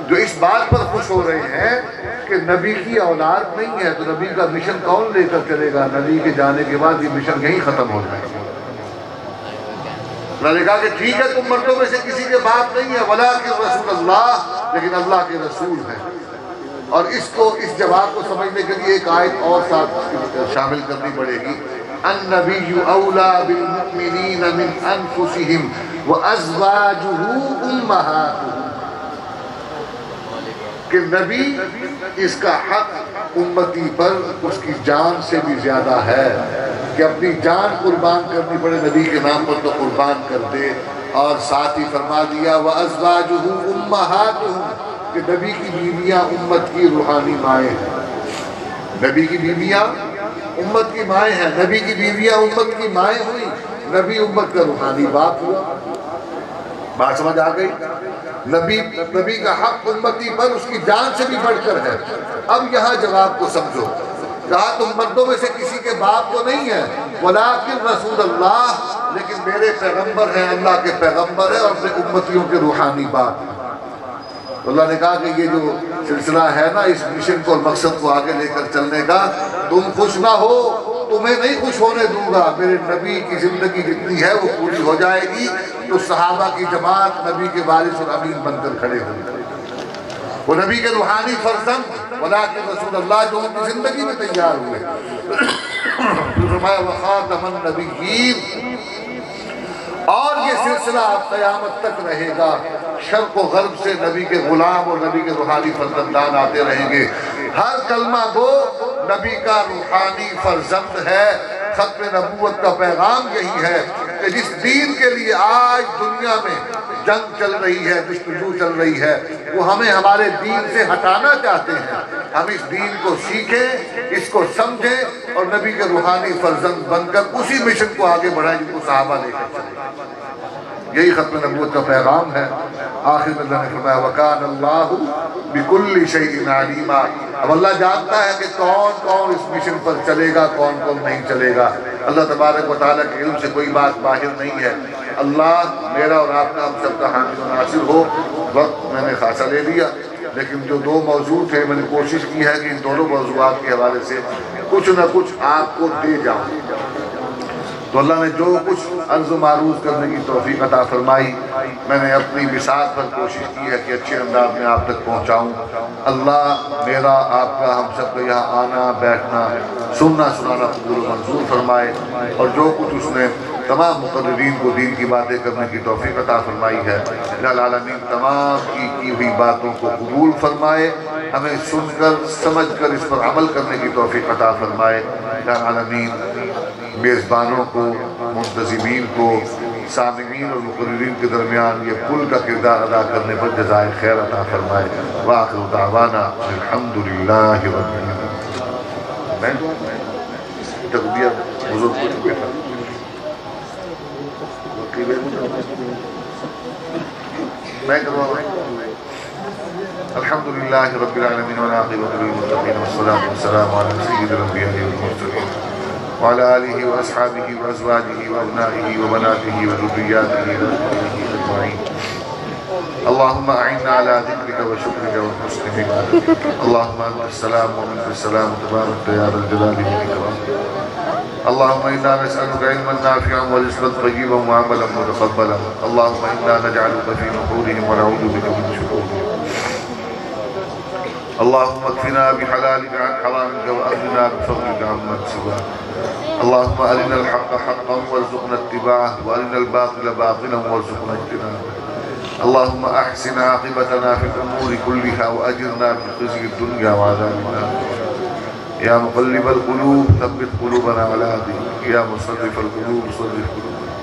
جو اس بات پر خوش ہو رہے ہیں کہ نبی کی اولاد نہیں ہے، تو نبی کا مشن کون لے کر چلے گا؟ نبی کے جانے کے بعد یہ مشن یہیں ختم ہو جائے گا۔ اللہ نے کہا کہ ٹھیک ہے تم مردوں میں سے کسی کے باپ نہیں ہے ولیکن رسول اللہ، لیکن اللہ کے رسول ہیں۔ اور اس جواب کو سمجھنے کے لیے ایک آیت اور ساتھ شامل کرنی پڑے گی، النبی اولا بالمؤمنین من انفسہم وازواجہ امہاتہم، کہ نبی اس کا حق امتی پر اس کی جان سے بھی زیادہ ہے، کہ اپنی جان قربان کرنی پڑے نبی کے نام پر تو قربان کر دے۔ اور ساتھ ہی فرما دیا وازواجہ امہاتہم، کہ نبی کی بیویاں امت کی روحانی مائیں ہیں، نبی کی بیویاں امت کی مائیں ہیں، نبی کی بیویاں امت کی مائیں ہوئی، نبی امت کا روحانی باپ ہوا۔ بات سمجھ آ گئی؟ نبی کا حق امتی پر اس کی جان سے بھی بڑھ کر ہے۔ اب یہاں جواب کو سمجھو، کہا تم مردوں میں سے کسی کے باپ تو نہیں ہے ولیکن رسول اللہ، لیکن میرے پیغمبر ہیں، اللہ کے پیغمبر ہیں اور اپنے امتیوں کے روحانی باپ ہیں۔ اللہ نے کہا کہ یہ جو سلسلہ ہے نا، اس مشن کو اور مقصد کو آگے لے کر چلنے کا، تم خوش نہ ہو، تمہیں نہیں خوش ہونے دوں گا، میرے نبی کی زندگی جتنی ہے وہ پوری ہو جائے گی تو صحابہ کی جماعت نبی کے وارث اور امین بن کر کھڑے ہوں گے، وہ نبی کے روحانی فرزند ولیکن رسول اللہ جو ان کی زندگی میں تیار ہوئے۔ فرمایا وخاتم النبیین، اور یہ سلسلہ قیامت تک رہے گا، شرق و غرب سے نبی کے غلام اور نبی کے روحانی فرزندان آتے رہیں گے۔ ہر کلمہ گو نبی کا روحانی فرزند ہے۔ ختم نبوت کا پیغام یہی ہے کہ جس دین کے لیے آج دنیا میں جنگ چل رہی ہے، جستجو چل رہی ہے، وہ ہمیں ہمارے دین سے ہٹانا چاہتے ہیں۔ ہم اس دین کو سیکھیں، اس کو سمجھیں اور نبی کے روحانی فرزند بن کر اسی مشن کو آگے بڑھائیں جن کو صحابہ لے کر چلے۔ یہی ختم نبوت کا پیغام ہے۔ آخر میں اللہ نے فرمایا وَكَانَ اللَّهُ بِكُلِّ شَيْءٍ عَلِيمًا، اب اللہ جانتا ہے کہ کون کون اس مشن پر چلے گا، کون کون نہیں چلے گا۔ اللہ تبارک و تعالیٰ کے علم سے کوئی بات باہر نہیں ہے۔ اللہ میرا اور آپ کا ہم سب کا حامی و ناصر ہو۔ وقت میں نے خاصا لے لیا، لیکن جو دو موضوع تھے میں نے کوشش کی ہے کہ ان دونوں موضوعات کے حوالے سے کچھ نہ کچھ آپ کو دے جاؤں۔ تو اللہ نے جو کچھ عرض و معروض کرنے کی توفیق عطا فرمائی، میں نے اپنی بساط پر کوشش کی ہے کہ اچھے انداز میں آپ تک پہنچاؤں۔ اللہ میرا، آپ کا، ہم سب کا یہاں آنا بیٹھنا سننا سنانا قبول و منظور فرمائے، اور جو کچھ اس نے تمام مقررین کو دین کی باتیں کرنے کی توفیق عطا فرمائی ہے، الہ العالمین تمام کی ہوئی باتوں کو قبول فرمائے، ہمیں سن کر سمجھ کر اس پر عمل کرنے کی توفیق عطا فرمائے، الہ العالمین میزبانوں کو، منتظمین کو، سامعین اور مقررین کے درمیان یہ پل کا کردار ادا کرنے پر جزائے خیر عطا فرمائے۔ وآخر دعوانا الحمدللہ رب العالمین۔ میں تقبیر بزرگ کو چکے تھا میں کرواؤں۔ الحمدللہ رب العالمین والعاقبۃ للمتقین والصلاۃ والسلام علی سید الانبیاء والمرسلین وعلى آلہ واصحابہ وازواجہ وابنائہ وبناتہ وذریاتہ اجمعین۔ اللہم اعنا علی ذکرک وشکرک وحسن عبادتک۔ اللہم انت السلام ومنک السلام تبارک یا ذا الجلال والاکرام۔ اللہم انا نسألک علما نافعا ورزقا طیبا وعملا متقبلا۔ اللہم انا نجعلک فی نحورہم ونعوذ بک من شرورہم۔ اللہم اکفنا بحلالک عن حرامک واغننا بفضلک عمن سواک۔ اللہم ارنا الحق حقا وارزقنا اتباعه وارنا الباطل باطلا وارزقنا اجتنابه۔ اللہم احسن عاقبتنا فی الامور کلها واجرنا من خزي الدنیا وعذاب الآخرة۔ یا مقلب القلوب ثبت قلوبنا على دينك، یا مصرف القلوب صرف قلوبنا۔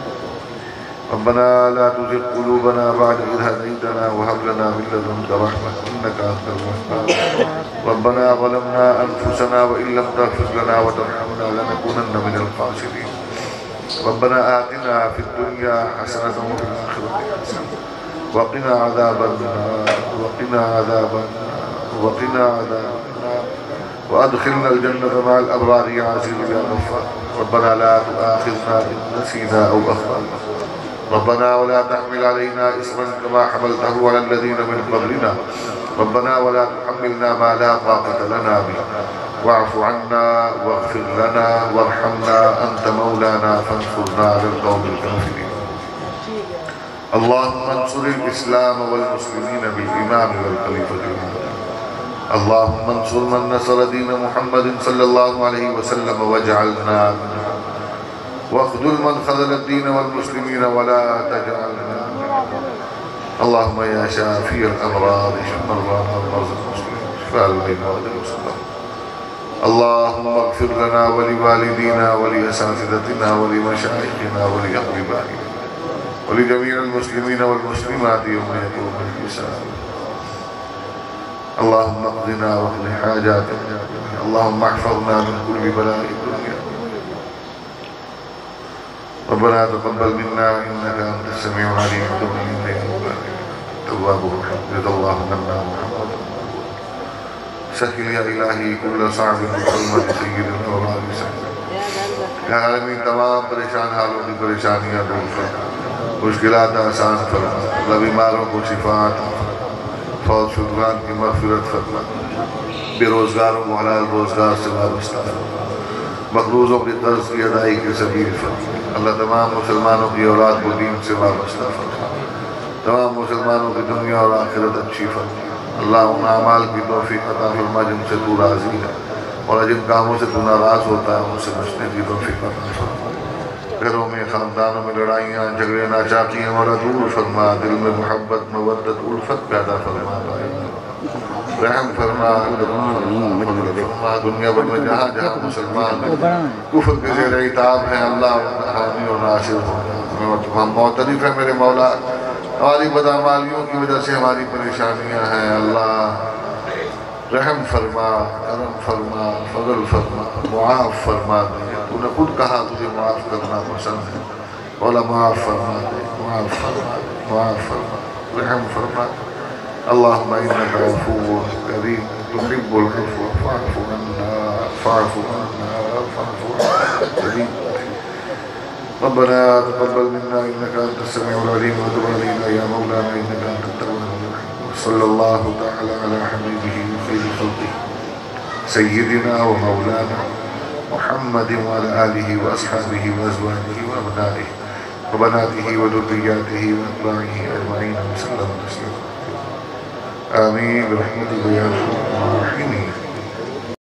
ربنا لا تزغ قلوبنا بعد إذ هديتنا وهب لنا من لدنك رحمة إنك أنت الوهاب۔ ربنا ظلمنا أنفسنا وإن لم تغفر لنا وترحمنا لنكونن من الخاسرين۔ ربنا آتنا في الدنيا حسنة وفي الآخرة حسنة وقنا عذاب النار وقنا عذاب النار وقنا عذاب النار وأدخلنا الجنة مع الأبرار يا عزيز يا غفار۔ ربنا لا تؤاخذنا إن نسينا أو أخطأنا، ربنا ولا تحمل علينا إصرا كما حملته على الذين من قبلنا، ربنا ولا تحملنا ما لا طاقة لنا به، واعف عنا واغفر لنا وارحمنا أنت مولانا فانصرنا على القوم الكافرين۔ اللهم انصر الإسلام والمسلمين بالإمام والخليفة المهدي. اللهم انصر من نصر دين محمد صلى الله عليه وسلم واجعلنا منه، واخذل من خذل الدين والمسلمين ولا تجعلنا منه. اللهم يا شافي الأمراض اشف مرضانا ومرضى المسلمين شفاء العباد المسلمين. اللهم اغفر لنا ولوالدينا ولأساتذتنا ولمشايخنا ولأقربائنا ولجميع المسلمين والمسلمات يوم يقوم الحساب. اللهم اقضنا واقض حاجاتنا. اللهم احفظنا من كل بلاء الدنيا. ربنا تقبل منا انك انت السميع العليم وتب علينا يا مولانا التواب الرحيم. رضى الله عنا محمد. سهل يا الہی كل صعب بحرمة سيد الأولاد سهل. یا عالمین تمام پریشان حالوں کی پریشانیاں دور فرما، مشکلات آسان فرما، اللہ بیماروں کو شفا عطا فرما، فوت شدگان کی مغفرت فرما، بے روزگاروں کو حلال روزگار سے وابستہ فرما، مقروضوں کی قرض کی ادائی کے سبیل فرما. اللہ تمام مسلمانوں کی اولاد کو دین سے وابستہ فرما، تمام مسلمانوں کی دنیا اور آخرت اچھی فرما. اللہ ان اعمال کی توفیق عطا فرما جن سے تو راضی ہے، اور جن کاموں سے تو ناراض ہوتا ہے ان سے بچنے کی توفیق عطا فرما. گھروں میں خاندانوں میں لڑائیاں جھگڑے ناچاکیاں مولا دور فرما. دل میں محبت مودت الفت پیدا فرما. رحم فرما، فرما. دنیا بھر میں جہاں جہاں مسلمان کفر کے زیر عتاب ہیں اللہ حامی اور ناصر ہو. ہم معترف ہیں میرے مولا، ہماری بدعمالیوں کی وجہ سے ہماری پریشانیاں ہیں. اللہ رحم فرما، کرم فرما، فضل فرما، معاف فرما دے. تو نے خود کہا تجھے معاف کرنا پسند ہے. مولا معاف فرما دے، معاف فرما دے، معاف فرما دے، رحم فرما دے. اللہم انک عفو کریم تحب العفو فاعف عنا فاعف عنا فاعف عنا کریم. ربنا تقبل منا انك انت السميع العليم وتب علينا يا مولانا انك انت التواب الرحيم. صلى الله تعالى على حبيبه وخير خلقه سيدنا ومولانا محمد وعلى آله وأصحابه وأزواجه وأبنائه وبناته وذرياته وأتباعه أجمعين وسلم تسليما. آمين برحمتك يا أرحم الراحمين.